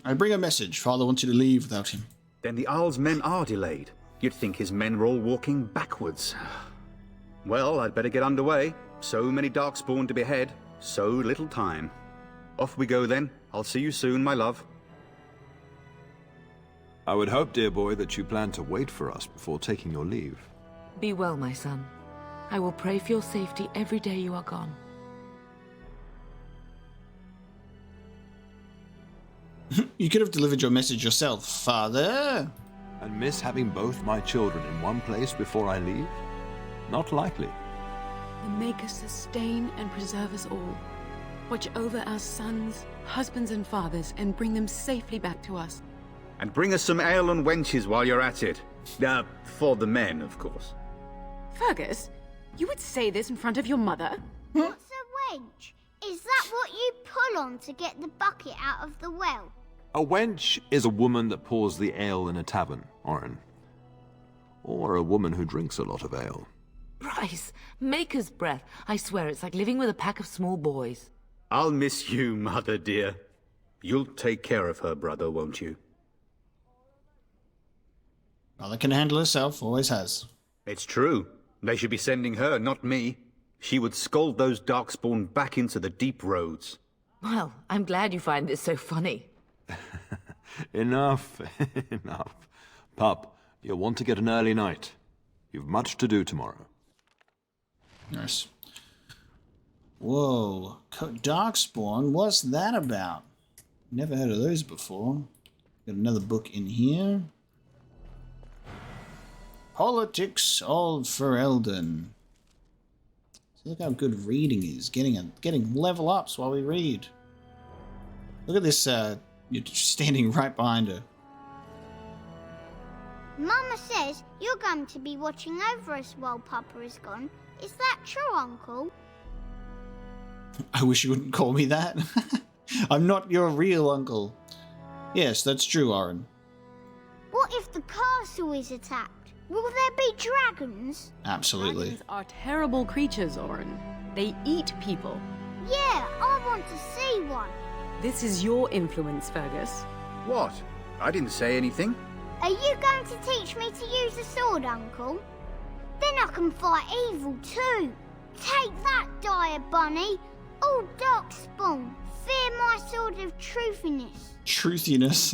I bring a message. Father wants you to leave without him. Then the Jarl's men are delayed. You'd think his men were all walking backwards. Well, I'd better get underway. So many Darkspawn to behead, so little time. Off we go then. I'll see you soon, my love. I would hope, dear boy, that you plan to wait for us before taking your leave. Be well, my son. I will pray for your safety every day you are gone. You could have delivered your message yourself, Father. And miss having both my children in one place before I leave? Not likely. The Maker sustain and preserve us all. Watch over our sons, husbands and fathers, and bring them safely back to us. And bring us some ale and wenches while you're at it. For the men, of course. Fergus, you would say this in front of your mother? What's a wench? Is that what you pull on to get the bucket out of the well? A wench is a woman that pours the ale in a tavern, Orin. Or a woman who drinks a lot of ale. Bryce, Maker's breath. I swear it's like living with a pack of small boys. I'll miss you, mother dear. You'll take care of her, brother, won't you? Mother can handle herself, always has. It's true. They should be sending her, not me. She would scold those Darkspawn back into the deep roads. Well, I'm glad you find this so funny. Enough, enough. Pup, you'll want to get an early night. You've much to do tomorrow. Nice. Whoa. Darkspawn, what's that about? Never heard of those before. Got another book in here. Politics of Ferelden. See, look how good reading is. Getting level ups while we read. Look at this, you're standing right behind her. Mama says you're going to be watching over us while Papa is gone. Is that true, Uncle? I wish you wouldn't call me that. I'm not your real uncle. Yes, that's true, Orin. What if the castle is attacked? Will there be dragons? Absolutely. Dragons are terrible creatures, Orin. They eat people. Yeah, I want to see one. This is your influence, Fergus. What? I didn't say anything. Are you going to teach me to use a sword, Uncle? Then I can fight evil too. Take that, dire bunny. All Darkspawn, fear my sword of truthiness. Truthiness.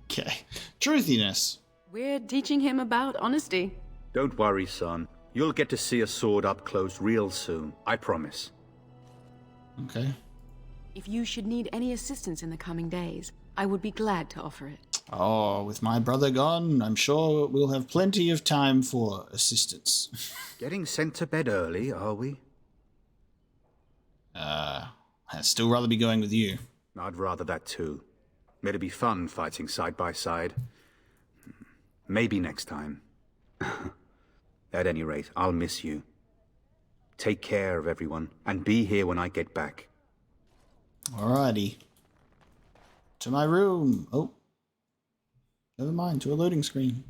Okay. Truthiness. We're teaching him about honesty. Don't worry, son. You'll get to see a sword up close real soon, I promise. Okay. If you should need any assistance in the coming days, I would be glad to offer it. Oh, with my brother gone, I'm sure we'll have plenty of time for assistance. Getting sent to bed early, are we? I'd still rather be going with you. I'd rather that too. It'd be fun fighting side by side. Maybe next time. At any rate, I'll miss you. Take care of everyone, and be here when I get back. Alrighty. To my room. Oh. Never mind, to a loading screen.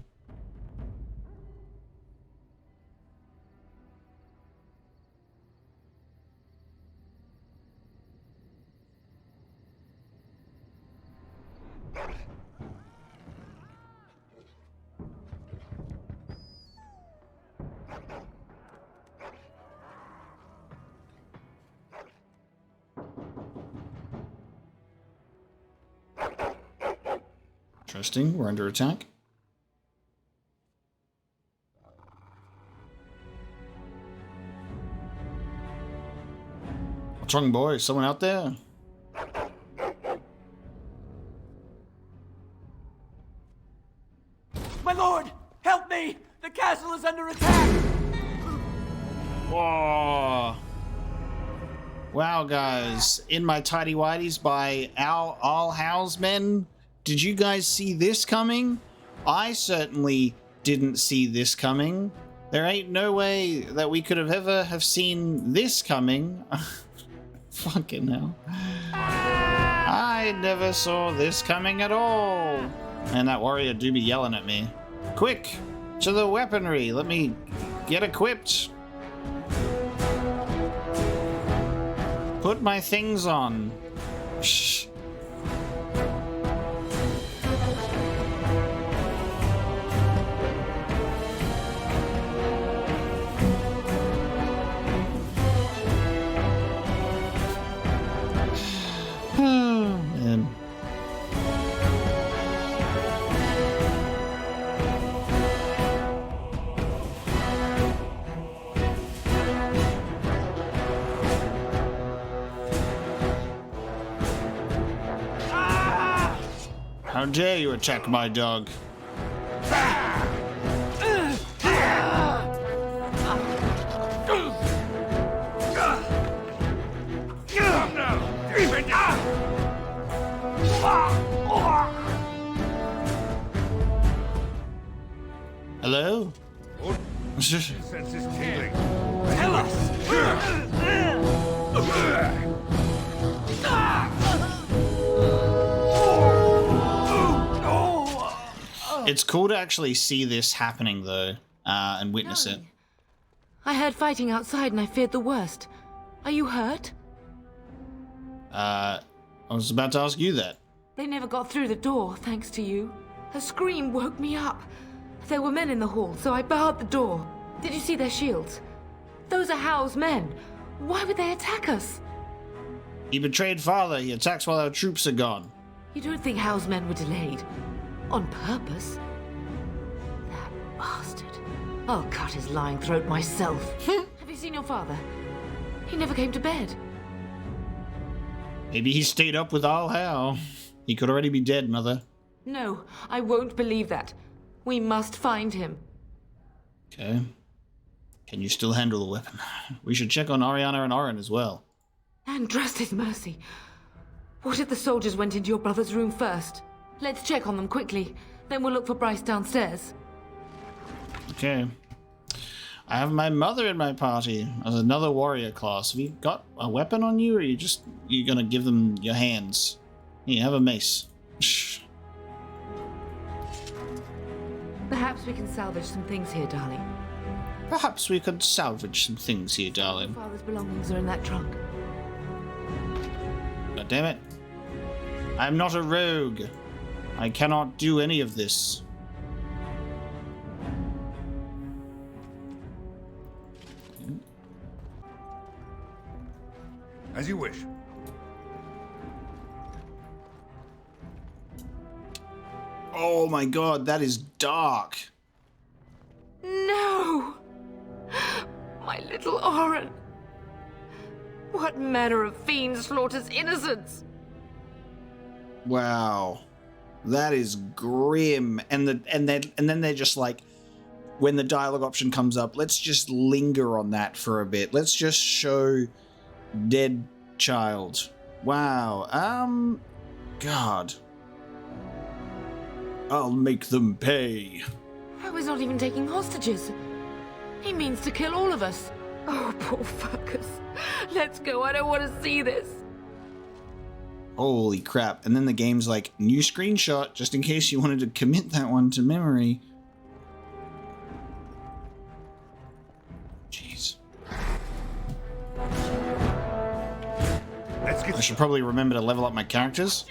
Interesting, we're under attack. What's wrong, boy? Is someone out there? My lord, help me! The castle is under attack! Whoa. Wow, guys. In my tidy whities by all house men. Did you guys see this coming? I certainly didn't see this coming. There ain't no way that we could have ever have seen this coming. Fucking hell. I never saw this coming at all. And that warrior do be yelling at me. Quick, to the weaponry. Let me get equipped. Put my things on. Shh. Man. How dare you attack my dog? Hello? Senses tingling. Tell us! It's cool to actually see this happening, though, and witness it. I heard fighting outside and I feared the worst. Are you hurt? I was about to ask you that. They never got through the door, thanks to you. Her scream woke me up. There were men in the hall, so I barred the door. Did you see their shields? Those are Howe's men. Why would they attack us? He betrayed father. He attacks while our troops are gone. You don't think Howe's men were delayed? On purpose? That bastard. I'll cut his lying throat myself. Have you seen your father? He never came to bed. Maybe he stayed up with all Howe. He could already be dead, Mother. No, I won't believe that. We must find him. Okay. Can you still handle the weapon? We should check on Ariana and Oren as well. And trust his mercy. What if the soldiers went into your brother's room first? Let's check on them quickly. Then we'll look for Bryce downstairs. Okay. I have my mother in my party as another warrior class. Have you got a weapon on you, or you gonna give them your hands? Here, have a mace. Shh. Perhaps we can salvage some things here, darling. Perhaps we could salvage some things here, darling. Father's belongings are in that trunk. God damn it. I'm not a rogue. I cannot do any of this. As you wish. Oh my god, that is dark. No! My little Oren. What manner of fiend slaughters innocents? Wow. That is grim. And then they're just like, when the dialogue option comes up, let's just linger on that for a bit. Let's just show dead child. Wow. God. I'll make them pay. I was not even taking hostages. He means to kill all of us. Oh, poor fuckers. Let's go. I don't want to see this. Holy crap. And then the game's like, new screenshot, just in case you wanted to commit that one to memory. Jeez. I should probably remember to level up my characters.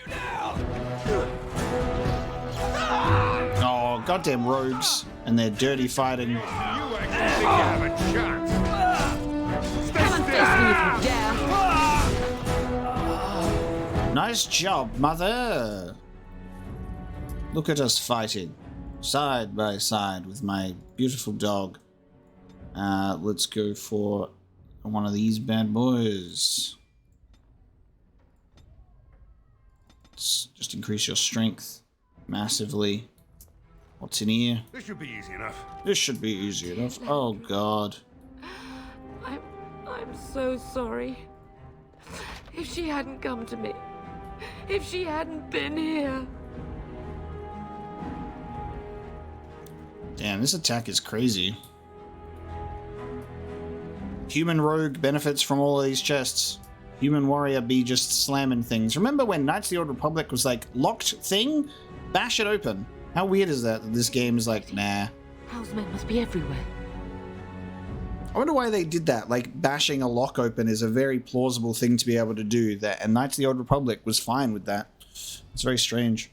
Oh, goddamn rogues. And their dirty fighting. You actually think you have a chance? Come and face me if you dare. Nice job, mother. Look at us fighting. Side by side with my beautiful dog. Let's go for one of these bad boys. Let's just increase your strength massively. What's in here? This should be easy enough. This should be easy enough. Oh, God. I'm so sorry. If she hadn't come to me, if she hadn't been here. Damn, this attack is crazy. Human rogue benefits from all of these chests. Human warrior be just slamming things. Remember when Knights of the Old Republic was like, locked thing? Bash it open. How weird is that this game is like, nah. Housemen must be everywhere. I wonder why they did that. Like, bashing a lock open is a very plausible thing to be able to do. That, and Knights of the Old Republic was fine with that. It's very strange.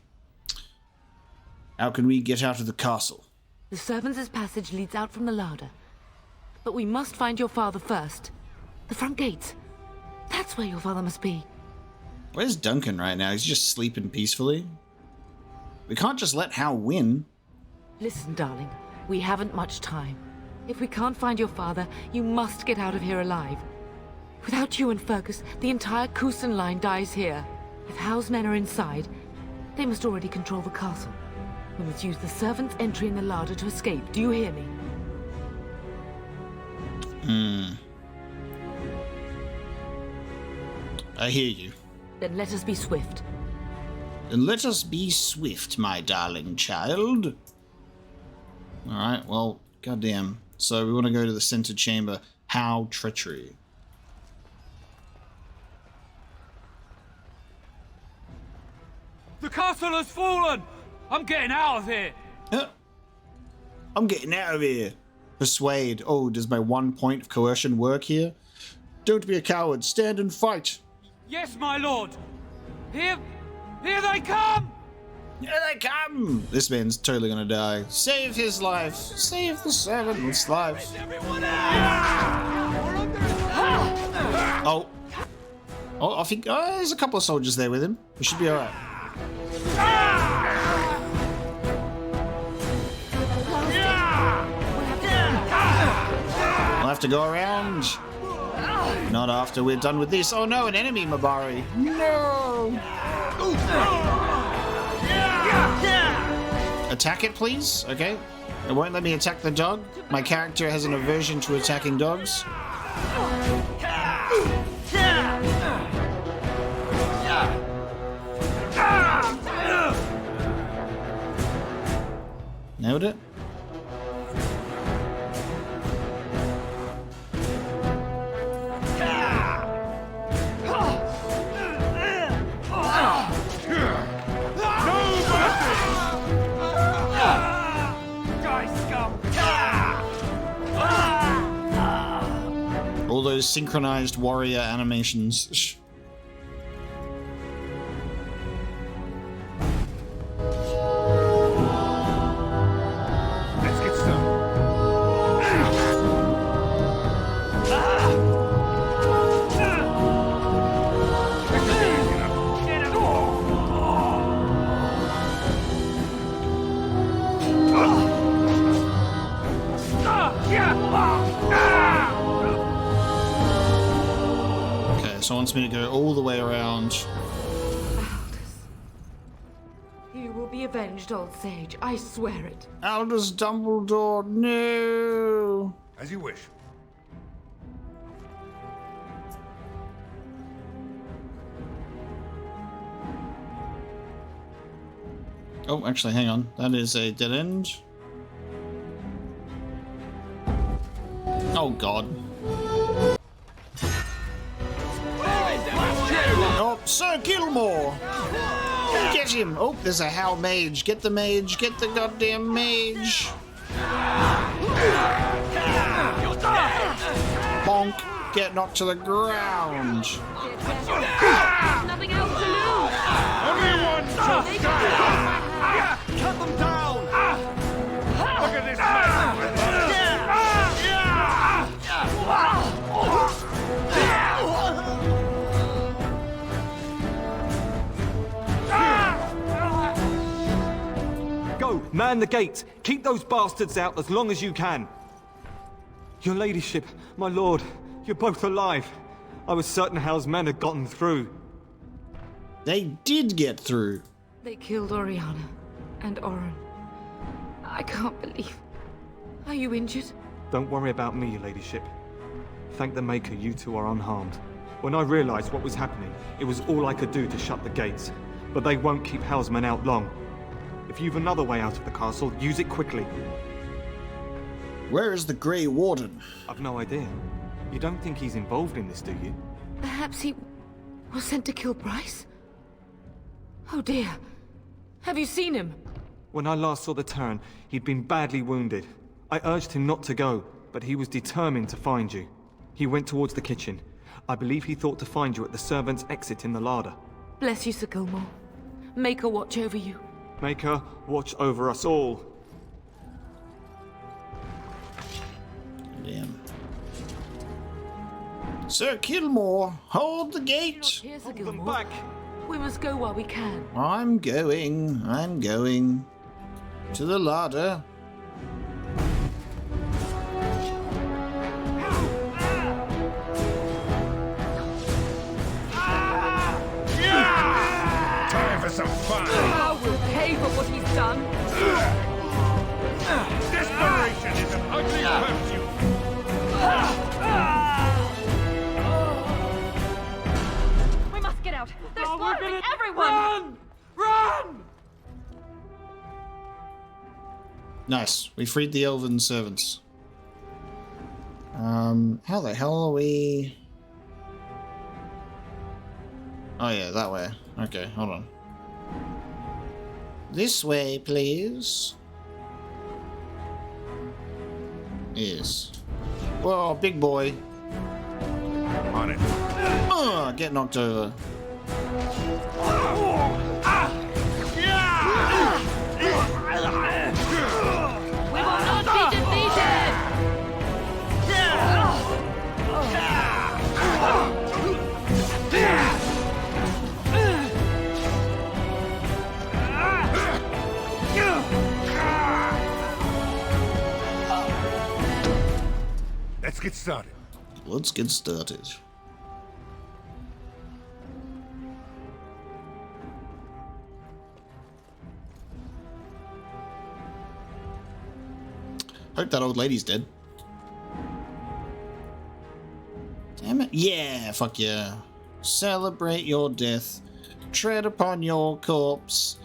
How can we get out of the castle? The servants' passage leads out from the larder. But we must find your father first. The front gates. That's where your father must be. Where's Duncan right now? He's just sleeping peacefully. We can't just let Hal win. Listen, darling. We haven't much time. If we can't find your father, you must get out of here alive. Without you and Fergus, the entire Kusan line dies here. If Hal's men are inside, they must already control the castle. We must use the servants' entry in the larder to escape. Do you hear me? I hear you. Then let us be swift. Then let us be swift, my darling child. Alright, well, goddamn. So we want to go to the center chamber. How treachery. The castle has fallen! I'm getting out of here! I'm getting out of here. Persuade. Oh, does my 1 point of coercion work here? Don't be a coward. Stand and fight. Yes, my lord! Here they come! Here they come! This man's totally gonna die. Save his life. Save the servant's life. Oh. Oh, I think there's a couple of soldiers there with him. We should be alright. We'll have to go around. Not after we're done with this. Oh no, an enemy, Mabari. No! Attack it, please. Okay. It won't let me attack the dog. My character has an aversion to attacking dogs. Nailed it. All those synchronized warrior animations. Let's get started. so it wants me to go all the way around. You will be avenged, old sage. I swear it. Aldous Dumbledore, no! As you wish. Oh, actually, hang on. That is a dead end. Oh, God. Oh, Sir Gilmore! Get him! Oh, there's a Howl Mage. Get the mage. Get the goddamn mage. Bonk. Get knocked to the ground. Nothing else to lose. Everyone just die! Cut them down! Look at this man! Go, man the gates. Keep those bastards out as long as you can. Your ladyship, my lord, you're both alive. I was certain Hal's men had gotten through. They did get through. They killed Oriana and Oren. I can't believe. Are you injured? Don't worry about me, your ladyship. Thank the Maker you two are unharmed. When I realized what was happening, it was all I could do to shut the gates. But they won't keep Hal's men out long. If you've another way out of the castle, use it quickly. Where is the Grey Warden? I've no idea. You don't think he's involved in this, do you? Perhaps he was sent to kill Bryce? Oh dear. Have you seen him? When I last saw the Terran, he'd been badly wounded. I urged him not to go, but he was determined to find you. He went towards the kitchen. I believe he thought to find you at the servants' exit in the larder. Bless you, Sir Gilmore. Maker watch over you. Maker, watch over us all. Damn. Sir Gilmore, hold the gate. Here, Sir Gilmore. Back. We must go while we can. I'm going to the larder. Time for some fun! Hal will pay for what he's done. Desperation is an ugly virtue! We must get out. They're slaughtering everyone. Run! Run! Nice. We freed the elven servants. How the hell are we? Oh yeah, that way. Okay, hold on. This way, please. Yes. Whoa, big boy. On it. Get knocked over. We will not be defeated! Let's get started. Let's get started. Hope that old lady's dead. Damn it. Yeah, fuck yeah. Celebrate your death. Tread upon your corpse.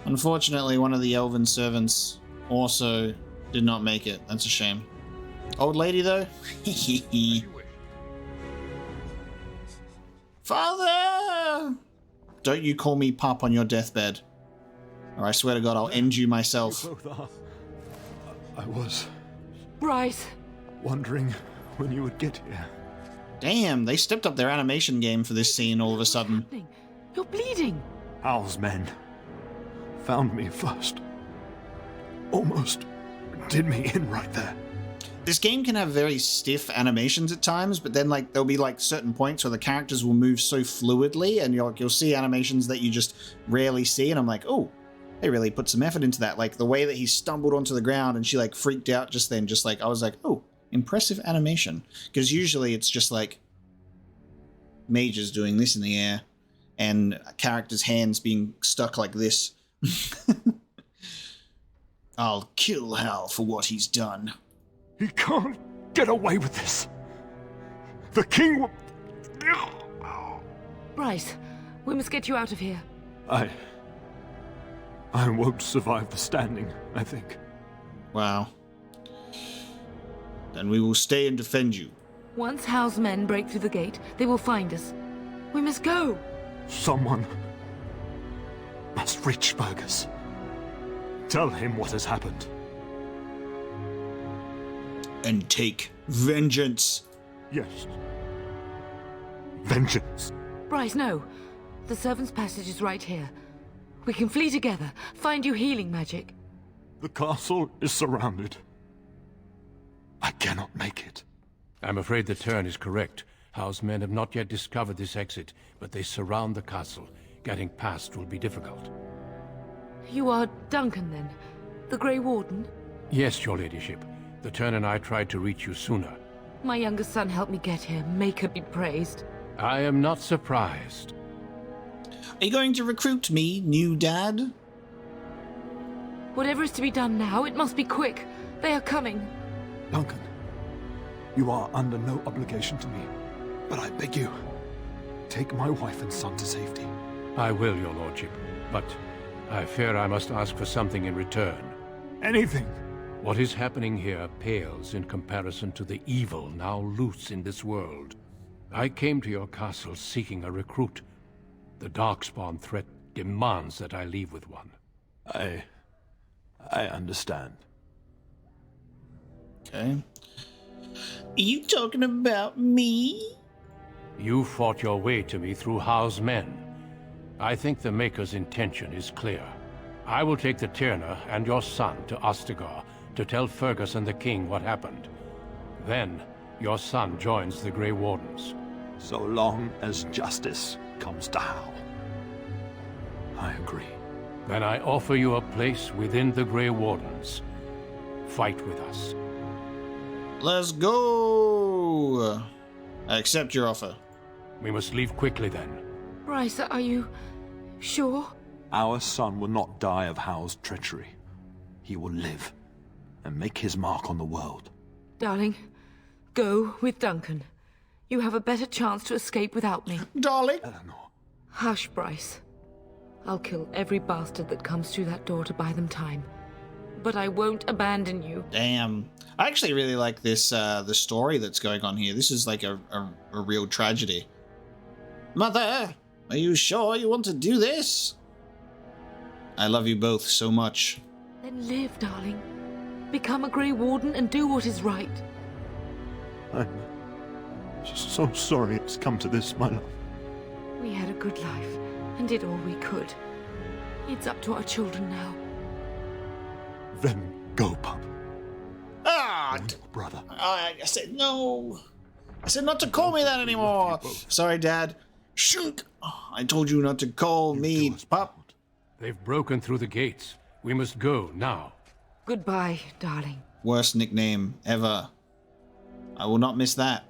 Unfortunately, one of the elven servants also did not make it. That's a shame. Old lady, though? Father! Don't you call me pup on your deathbed. Or I swear to God, I'll end you myself. I was Bryce. wondering when you would get here. Damn, they stepped up their animation game for this scene all of a sudden. You're bleeding. Hal's men found me first. Almost did me in right there. This game can have very stiff animations at times, but then like there'll be like certain points where the characters will move so fluidly, and you'll see animations that you just rarely see, and I'm like, oh, they really put some effort into that. Like the way that he stumbled onto the ground and she like freaked out just then, just like I was like, oh, impressive animation. Because usually it's just like mages doing this in the air, and a character's hands being stuck like this. I'll kill Hal for what he's done. He can't get away with this. The king will... Bryce, we must get you out of here. I won't survive the standing, I think. Wow. Then we will stay and defend you. Once Hal's men break through the gate, they will find us. We must go. Someone must reach Fergus. Tell him what has happened. And take vengeance. Yes. Vengeance. Bryce, no. The servant's passage is right here. We can flee together, find you healing magic. The castle is surrounded. I cannot make it. I'm afraid the turn is correct. Hal's men have not yet discovered this exit, but they surround the castle. Getting past will be difficult. You are Duncan, then? The Grey Warden? Yes, your ladyship. The turn and I tried to reach you sooner. My youngest son helped me get here. Maker be praised. I am not surprised. Are you going to recruit me, new dad? Whatever is to be done now, it must be quick. They are coming. Duncan, you are under no obligation to me, but I beg you, take my wife and son to safety. I will, your lordship, but I fear I must ask for something in return. Anything. What is happening here pales in comparison to the evil now loose in this world. I came to your castle seeking a recruit. The Darkspawn threat demands that I leave with one. I understand. Okay. Are you talking about me? You fought your way to me through Hal's men. I think the Maker's intention is clear. I will take the Tyrna and your son to Ostagar to tell Fergus and the king what happened. Then, your son joins the Grey Wardens. So long as justice comes to Hal. I agree. Then I offer you a place within the Grey Wardens. Fight with us. Let's go! I accept your offer. We must leave quickly then. Bryce, are you sure? Our son will not die of Hal's treachery. He will live and make his mark on the world. Darling, go with Duncan. You have a better chance to escape without me. Darling! Eleanor. Hush, Bryce. I'll kill every bastard that comes through that door to buy them time. But I won't abandon you. Damn. I actually really like this, the story that's going on here. This is like a real tragedy. Mother, are you sure you want to do this? I love you both so much. Then live, darling. Become a Grey Warden and do what is right. I'm so sorry it's come to this, my love. We had a good life and did all we could. It's up to our children now. Then go, pup. Ah! Brother. I said no. I said not to call me that anymore. Sorry, Dad. Shunk. Oh, I told you not to call me pup. They've broken through the gates. We must go now. Goodbye, darling. Worst nickname ever. I will not miss that.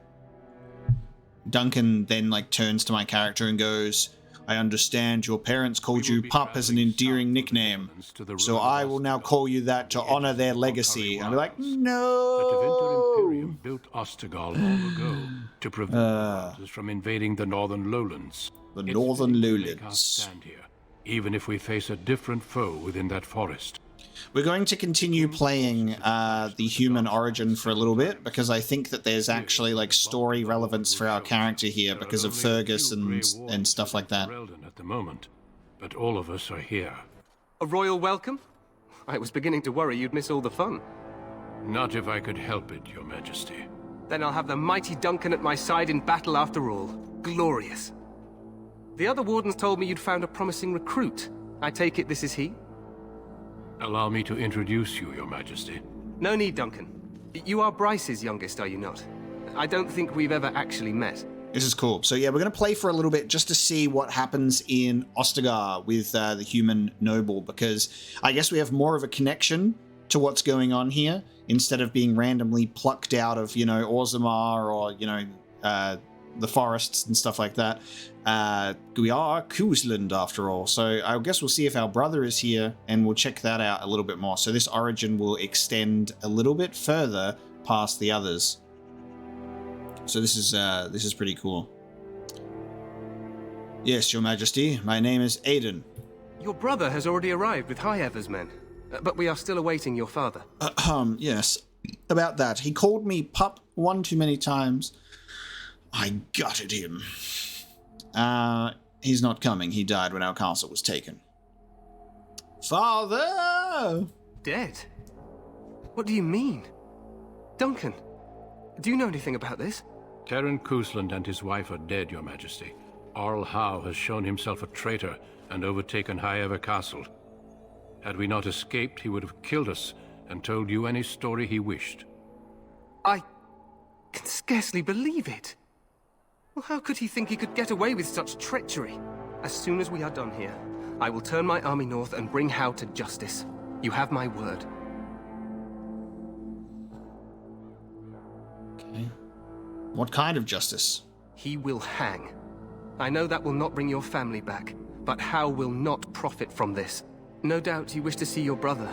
Duncan then turns to my character and goes, I understand your parents called you Pup as an endearing nickname, so I will now call you that to honor their legacy. And I'll be like, no! The Tevinter Imperium built Ostagar long ago to prevent us from invading the northern lowlands. The northern lowlands. Stand here, even if we face a different foe within that forest. We're going to continue playing the human origin for a little bit, because I think that there's actually story relevance for our character here because of Fergus and stuff like that. At the moment, but all of us are here. A royal welcome? I was beginning to worry you'd miss all the fun. Not if I could help it, Your Majesty. Then I'll have the mighty Duncan at my side in battle after all. Glorious. The other wardens told me you'd found a promising recruit. I take it this is he? Allow me to introduce you, Your Majesty. No need, Duncan. You are Bryce's youngest, are you not? I don't think we've ever actually met. This is cool. So yeah, we're going to play for a little bit just to see what happens in Ostagar with the human noble, because I guess we have more of a connection to what's going on here instead of being randomly plucked out of, Orzammar or, the forests and stuff like that. We are Cousland after all, so I guess we'll see if our brother is here, and we'll check that out a little bit more. So this origin will extend a little bit further past the others. So this is pretty cool. Yes, Your Majesty, my name is Aiden. Your brother has already arrived with High Ever's men, but we are still awaiting your father. Yes, about that. He called me pup one too many times. I gutted him. He's not coming. He died when our castle was taken. Father! Dead? What do you mean? Duncan, do you know anything about this? Terran Cousland and his wife are dead, Your Majesty. Arl Howe has shown himself a traitor and overtaken High Ever Castle. Had we not escaped, he would have killed us and told you any story he wished. I can scarcely believe it. Well, how could he think he could get away with such treachery? As soon as we are done here, I will turn my army north and bring Howe to justice. You have my word. Okay. What kind of justice? He will hang. I know that will not bring your family back, but Howe will not profit from this. No doubt you wish to see your brother.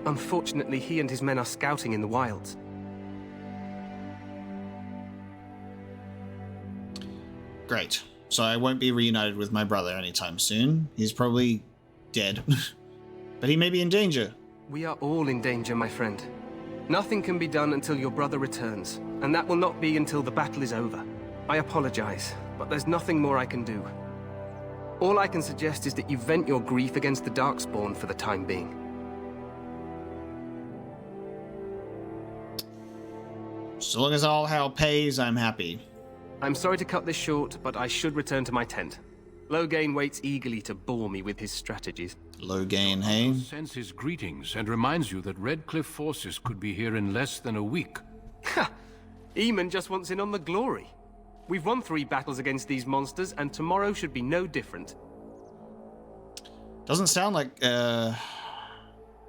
Unfortunately, he and his men are scouting in the wilds. Great. So I won't be reunited with my brother anytime soon. He's probably dead. But he may be in danger. We are all in danger, my friend. Nothing can be done until your brother returns, and that will not be until the battle is over. I apologize, but there's nothing more I can do. All I can suggest is that you vent your grief against the Darkspawn for the time being. So long as all hell pays, I'm happy. I'm sorry to cut this short, but I should return to my tent. Loghain waits eagerly to bore me with his strategies. Loghain, hey? Sends his greetings and reminds you that Redcliffe forces could be here in less than a week. Ha! Eamon just wants in on the glory. We've won 3 battles against these monsters, and tomorrow should be no different. Doesn't sound like, didn't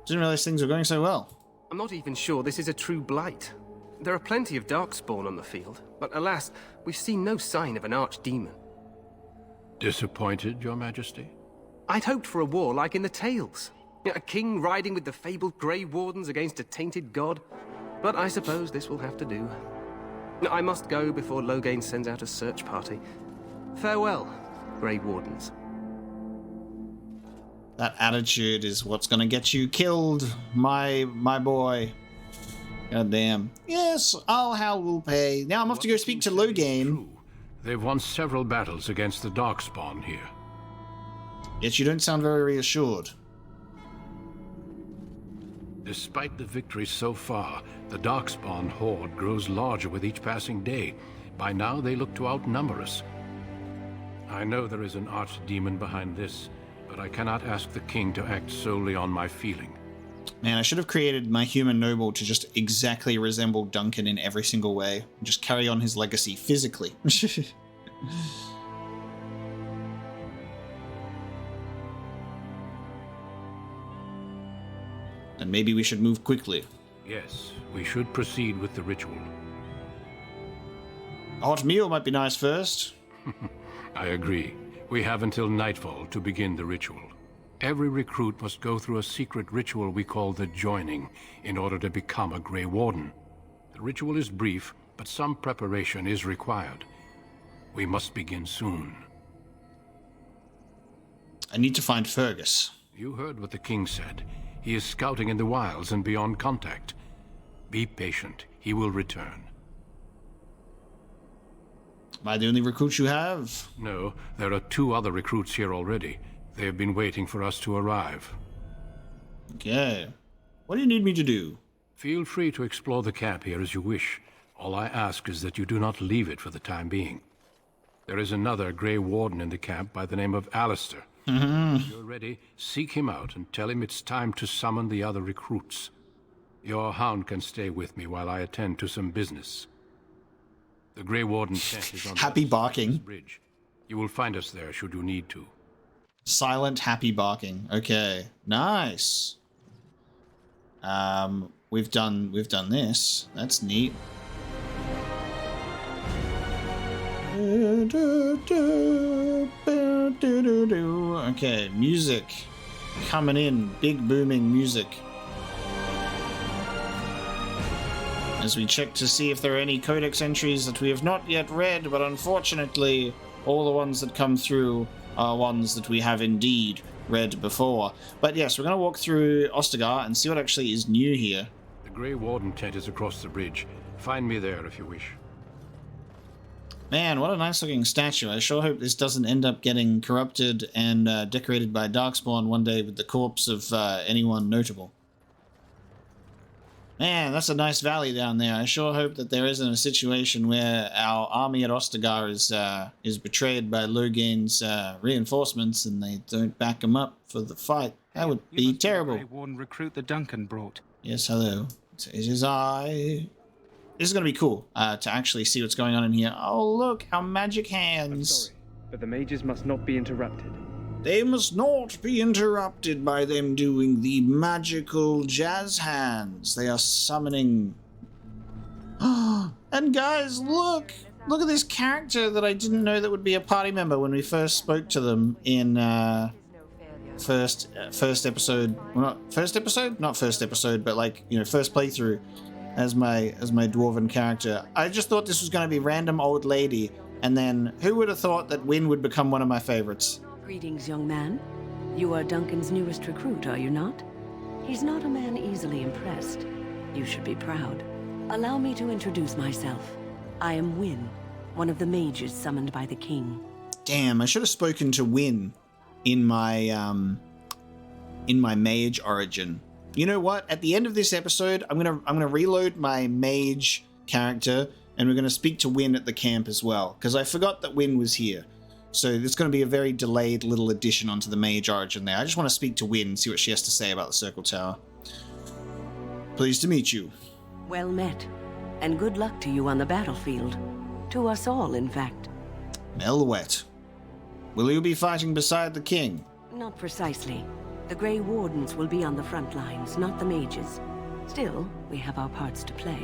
realize things were going so well. I'm not even sure this is a true blight. There are plenty of Darkspawn on the field, but alas, we've seen no sign of an archdemon. Disappointed, Your Majesty? I'd hoped for a war like in the tales. A king riding with the fabled Grey Wardens against a tainted god. But I suppose this will have to do. I must go before Loghain sends out a search party. Farewell, Grey Wardens. That attitude is what's gonna get you killed, my boy. God damn. Yes, all hell will pay. Now I'm off to go speak to Loghain. They've won several battles against the Darkspawn here. Yet you don't sound very reassured. Despite the victories so far, the Darkspawn horde grows larger with each passing day. By now, they look to outnumber us. I know there is an archdemon behind this, but I cannot ask the king to act solely on my feeling. Man, I should have created my human noble to just exactly resemble Duncan in every single way. Just carry on his legacy physically. And maybe we should move quickly. Yes, we should proceed with the ritual. A hot meal might be nice first. I agree. We have until nightfall to begin the ritual. Every recruit must go through a secret ritual we call the Joining in order to become a Grey Warden. The ritual is brief, but some preparation is required. We must begin soon. I need to find Fergus. You heard what the king said. He is scouting in the wilds and beyond contact. Be patient. He will return. Am I the only recruit you have? No, there are 2 other recruits here already. They have been waiting for us to arrive. Okay. What do you need me to do? Feel free to explore the camp here as you wish. All I ask is that you do not leave it for the time being. There is another Grey Warden in the camp by the name of Alistair. If you're ready, seek him out and tell him it's time to summon the other recruits. Your hound can stay with me while I attend to some business. The Grey Warden tent is on happy barking. Bridge. You will find us there should you need to. Silent happy barking. Okay. Nice. We've done this. That's neat. Okay, music coming in, big booming music. As we check to see if there are any codex entries that we have not yet read, but unfortunately, all the ones that come through are ones that we have indeed read before. But yes, we're going to walk through Ostagar and see what actually is new here. The Grey Warden tent is across the bridge. Find me there if you wish. Man, what a nice looking statue. I sure hope this doesn't end up getting corrupted and decorated by Darkspawn one day with the corpse of anyone notable. Man, that's a nice valley down there. I sure hope that there isn't a situation where our army at Ostagar is betrayed by Loghain's reinforcements and they don't back them up for the fight. That would be terrible. The Grey Warden recruit the Duncan brought. Yes, hello. It is I. This is going to be cool to actually see what's going on in here. Oh, look, our magic hands. I'm sorry, but the mages must not be interrupted. They must not be interrupted by them doing the magical jazz hands. They are summoning. And guys, look! Look at this character that I didn't know that would be a party member when we first spoke to them in first episode. Well, not first episode? Not first episode, but like, you know, first playthrough as my dwarven character. I just thought this was going to be random old lady, and then who would have thought that Wynne would become one of my favorites? Greetings, young man. You are Duncan's newest recruit, are you not? He's not a man easily impressed. You should be proud. Allow me to introduce myself. I am Wynne, one of the mages summoned by the king. Damn, I should have spoken to Wynne in my mage origin. You know what? At the end of this episode, I'm gonna reload my mage character, and we're gonna speak to Wynne at the camp as well, because I forgot that Wynne was here. So there's going to be a very delayed little addition onto the mage origin there. I just want to speak to Wynne and see what she has to say about the Circle Tower. Pleased to meet you. Well met. And good luck to you on the battlefield. To us all, in fact. Melwet. Will you be fighting beside the king? Not precisely. The Grey Wardens will be on the front lines, not the mages. Still, we have our parts to play.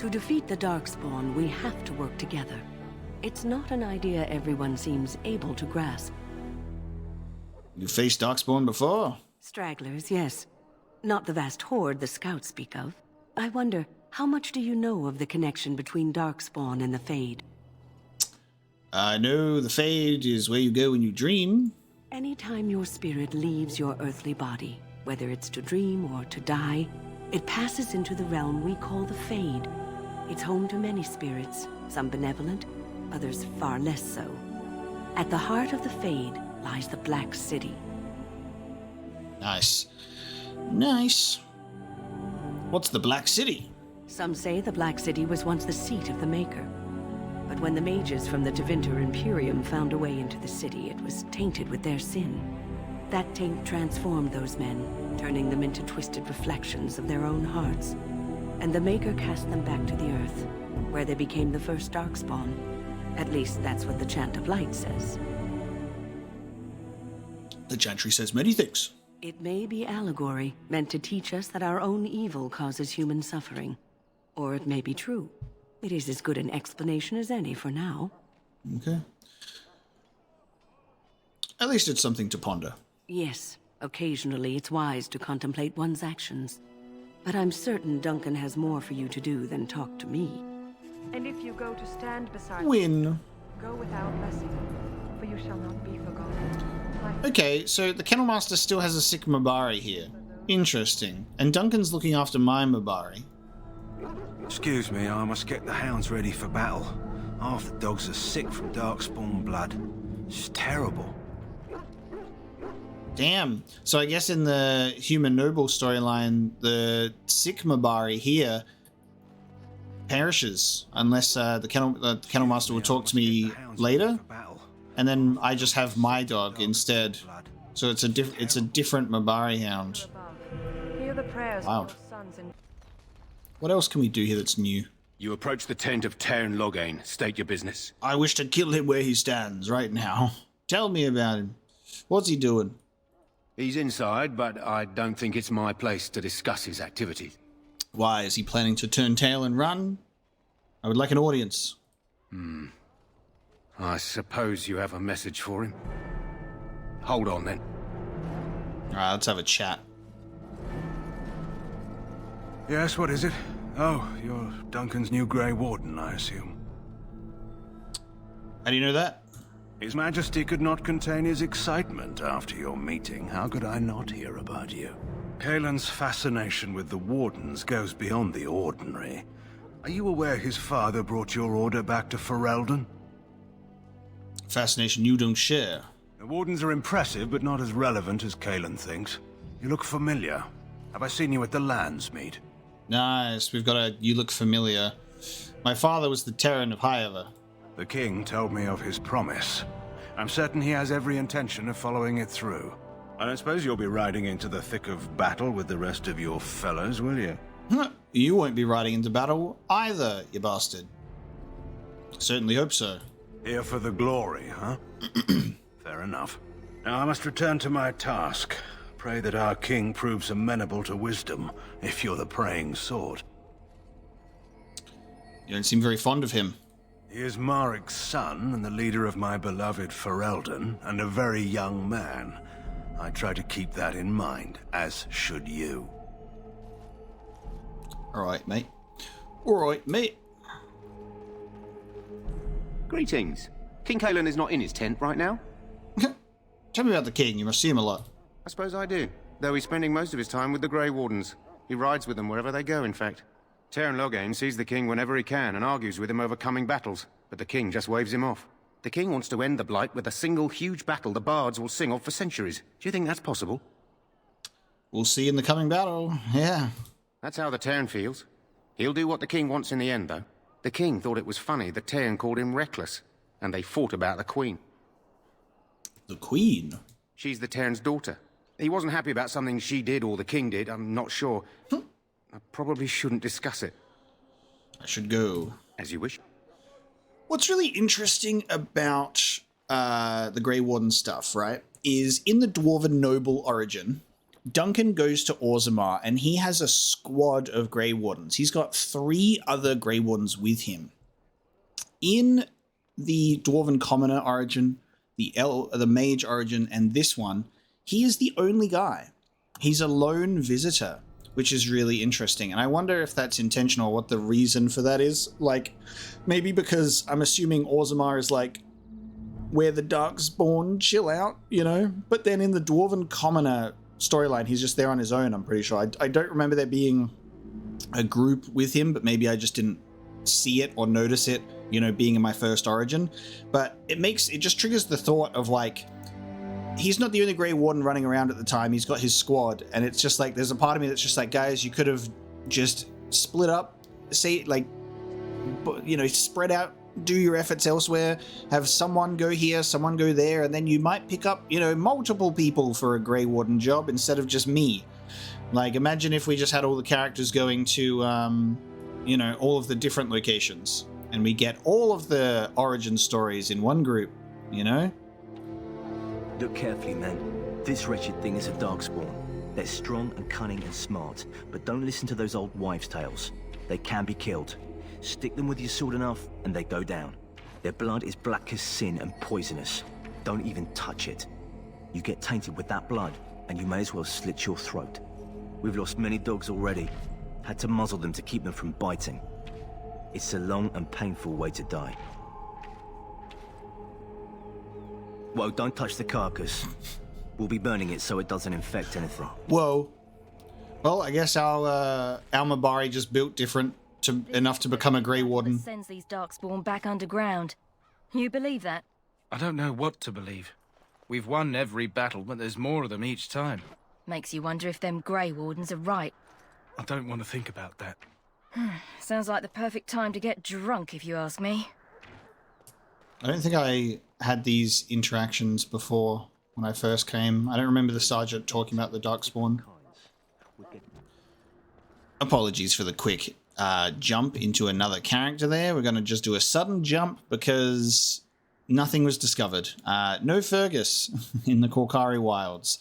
To defeat the Darkspawn, we have to work together. It's not an idea everyone seems able to grasp. You faced Darkspawn before? Stragglers, yes. Not the vast horde the scouts speak of. I wonder, how much do you know of the connection between Darkspawn and the Fade? I know the Fade is where you go when you dream. Anytime your spirit leaves your earthly body, whether it's to dream or to die, it passes into the realm we call the Fade. It's home to many spirits, some benevolent, others far less so. At the heart of the Fade lies the Black City. Nice. Nice. What's the Black City? Some say the Black City was once the seat of the Maker. But when the mages from the Tevinter Imperium found a way into the city, it was tainted with their sin. That taint transformed those men, turning them into twisted reflections of their own hearts. And the Maker cast them back to the Earth, where they became the first Darkspawn. At least that's what the Chant of Light says. The Chantry says many things. It may be allegory, meant to teach us that our own evil causes human suffering. Or it may be true. It is as good an explanation as any for now. Okay. At least it's something to ponder. Yes, occasionally it's wise to contemplate one's actions. But I'm certain Duncan has more for you to do than talk to me. And if you go to stand beside Wynne. Go without blessing, for you shall not be forgotten. Okay, so the Kennel Master still has a sick Mabari here. Interesting. And Duncan's looking after my Mabari. Excuse me, I must get the hounds ready for battle. Half the dogs are sick from Darkspawn blood. It's terrible. Damn. So I guess in the Human Noble storyline, the sick Mabari here perishes unless the Kennel Master will talk to me later, and then I just have my dog instead. So it's a different Mabari hound. Wow. What else can we do here that's new? You approach the tent of Tairn Loghain. State your business. I wish to kill him where he stands right now. Tell me about him. What's he doing? He's inside, but I don't think it's my place to discuss his activities. Why, is he planning to turn tail and run? I would like an audience. I suppose you have a message for him. Hold on, then. Alright, let's have a chat. Yes, what is it? Oh, you're Duncan's new Grey Warden, I assume. How do you know that? His Majesty could not contain his excitement after your meeting. How could I not hear about you? Kaelin's fascination with the Wardens goes beyond the ordinary. Are you aware his father brought your order back to Ferelden? Fascination you don't share. The Wardens are impressive, but not as relevant as Kaelin thinks. You look familiar. Have I seen you at the Landsmeet? Nice, we've got a you look familiar. My father was the Terran of Highever. The king told me of his promise. I'm certain he has every intention of following it through. I don't suppose you'll be riding into the thick of battle with the rest of your fellows, will you? You won't be riding into battle either, you bastard. Certainly hope so. Here for the glory, huh? Fair enough. Now I must return to my task. Pray that our king proves amenable to wisdom, if you're the praying sort. You don't seem very fond of him. He is Marik's son, and the leader of my beloved Ferelden, and a very young man. I try to keep that in mind, as should you. Alright, mate. Alright, mate. Greetings. King Kaelin is not in his tent right now? Tell me about the king, you must see him a lot. I suppose I do, though he's spending most of his time with the Grey Wardens. He rides with them wherever they go, in fact. Terran Loghain sees the king whenever he can and argues with him over coming battles, but the king just waves him off. The king wants to end the Blight with a single huge battle the bards will sing of for centuries. Do you think that's possible? We'll see in the coming battle, yeah. That's how the Terran feels. He'll do what the king wants in the end, though. The king thought it was funny the Terran called him reckless, and they fought about the queen. The queen? She's the Terran's daughter. He wasn't happy about something she did or the king did, I'm not sure. I probably shouldn't discuss it. I should go. As you wish. What's really interesting about the Grey Warden stuff, right, is in the Dwarven noble origin, Duncan goes to Orzammar and he has a squad of Grey Wardens. He's got 3 other Grey Wardens with him. In the Dwarven commoner origin, the mage origin, and this one, he is the only guy. He's a lone visitor, which is really interesting. And I wonder if that's intentional, what the reason for that is. Like, maybe because I'm assuming Orzammar is like where the Darkspawn chill out, you know? But then in the Dwarven commoner storyline, he's just there on his own, I'm pretty sure. I don't remember there being a group with him, but maybe I just didn't see it or notice it, you know, being in my first origin. But it just triggers the thought of like, he's not the only Grey Warden running around at the time. He's got his squad, and it's just like, there's a part of me that's just like, guys, you could have just split up, say, like, you know, spread out, do your efforts elsewhere, have someone go here, someone go there, and then you might pick up, you know, multiple people for a Grey Warden job instead of just me. Like, imagine if we just had all the characters going to, you know, all of the different locations, and we get all of the origin stories in one group, you know? Look carefully, men. This wretched thing is a Darkspawn. They're strong and cunning and smart, but don't listen to those old wives' tales. They can be killed. Stick them with your sword enough, and they go down. Their blood is black as sin and poisonous. Don't even touch it. You get tainted with that blood, and you may as well slit your throat. We've lost many dogs already. Had to muzzle them to keep them from biting. It's a long and painful way to die. Whoa, don't touch the carcass. We'll be burning it so it doesn't infect anything. Whoa. Well, I guess our Mabari just built different enough to become a Grey Warden. Sends these Darkspawn back underground. You believe that? I don't know what to believe. We've won every battle, but there's more of them each time. Makes you wonder if them Grey Wardens are right. I don't want to think about that. Sounds like the perfect time to get drunk, if you ask me. I don't think I had these interactions before when I first came. I don't remember the Sergeant talking about the Darkspawn. Apologies for the quick jump into another character there. We're going to just do a sudden jump because nothing was discovered. No Fergus in the Korkari Wilds.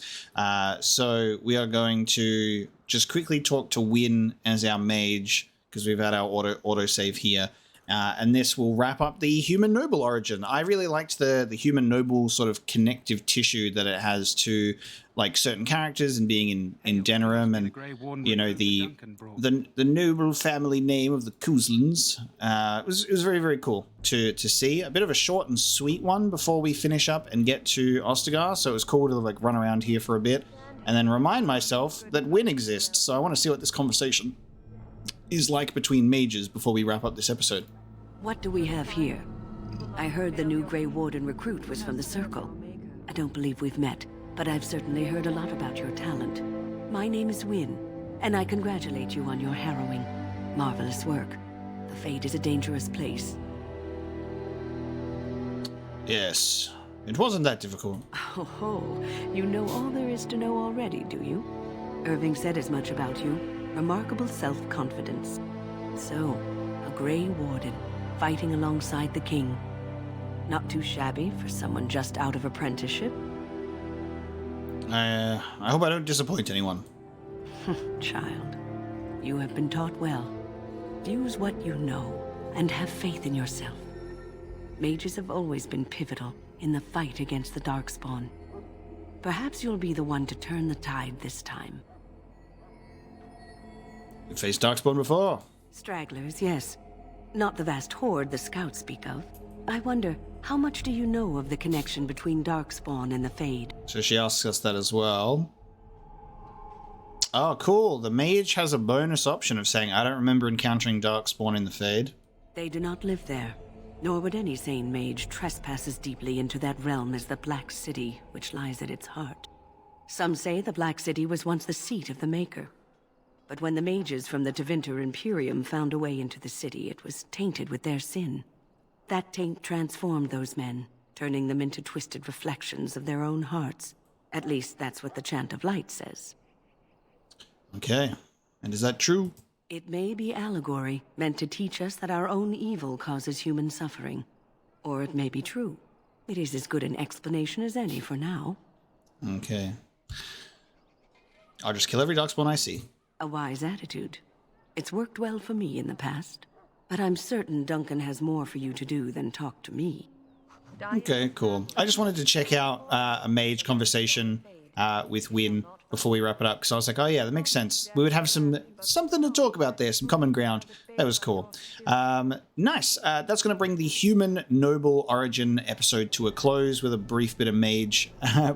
So we are going to just quickly talk to Wynn as our mage, because we've had our autosave here. And this will wrap up the human noble origin. I really liked the human noble sort of connective tissue that it has to like certain characters and being in Denerim, and you know the noble family name of the Kuzlins. It was very, very cool to see. A bit of a short and sweet one before we finish up and get to Ostagar, so it was cool to like run around here for a bit and then remind myself that Wynn exists. So I want to see what this conversation is like between mages before we wrap up this episode. What do we have here? I heard the new Grey Warden recruit was from the Circle. I don't believe we've met, but I've certainly heard a lot about your talent. My name is Wynn, and I congratulate you on your harrowing, marvelous work. The Fade is a dangerous place. Yes, it wasn't that difficult. Oh, you know all there is to know already, do you? Irving said as much about you. Remarkable self-confidence. So, a Grey Warden, fighting alongside the King. Not too shabby for someone just out of apprenticeship. I hope I don't disappoint anyone. Child, you have been taught well. Use what you know, and have faith in yourself. Mages have always been pivotal in the fight against the Darkspawn. Perhaps you'll be the one to turn the tide this time. You faced Darkspawn before. Stragglers, yes. Not the vast horde the scouts speak of. I wonder, how much do you know of the connection between Darkspawn and the Fade? So she asks us that as well. Oh, cool. The mage has a bonus option of saying, I don't remember encountering Darkspawn in the Fade. They do not live there. Nor would any sane mage trespass as deeply into that realm as the Black City, which lies at its heart. Some say the Black City was once the seat of the Maker. But when the mages from the Tevinter Imperium found a way into the city, it was tainted with their sin. That taint transformed those men, turning them into twisted reflections of their own hearts. At least that's what the Chant of Light says. Okay. And is that true? It may be allegory, meant to teach us that our own evil causes human suffering. Or it may be true. It is as good an explanation as any for now. Okay. I'll just kill every Darkspawn I see. A wise attitude. It's worked well for me in the past. But I'm certain Duncan has more for you to do than talk to me. Okay, cool. I just wanted to check out a mage conversation with Wynn before we wrap it up, because I was like, oh yeah, that makes sense. We would have something to talk about there, some common ground. That was cool. Nice. That's going to bring the human noble origin episode to a close with a brief bit of mage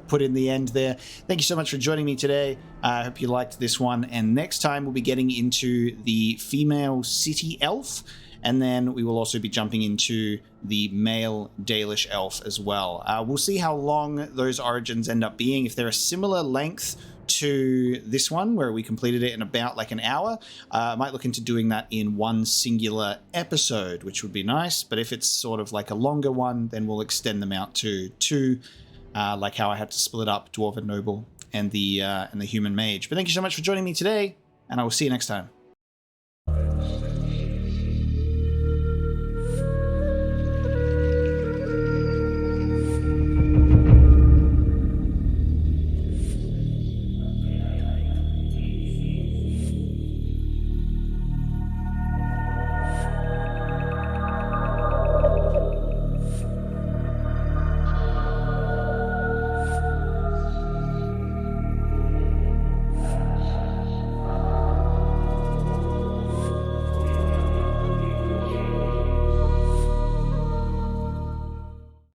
put in the end there. Thank you so much for joining me today. I hope you liked this one. And next time we'll be getting into the female city elf, and then we will also be jumping into the male Dalish elf as well. We'll see how long those origins end up being. If they're a similar length to this one, where we completed it in about like an hour, I might look into doing that in one singular episode, which would be nice. But if it's sort of like a longer one, then we'll extend them out to two, like how I had to split up Dwarven Noble and the human mage. But thank you so much for joining me today, and I will see you next time.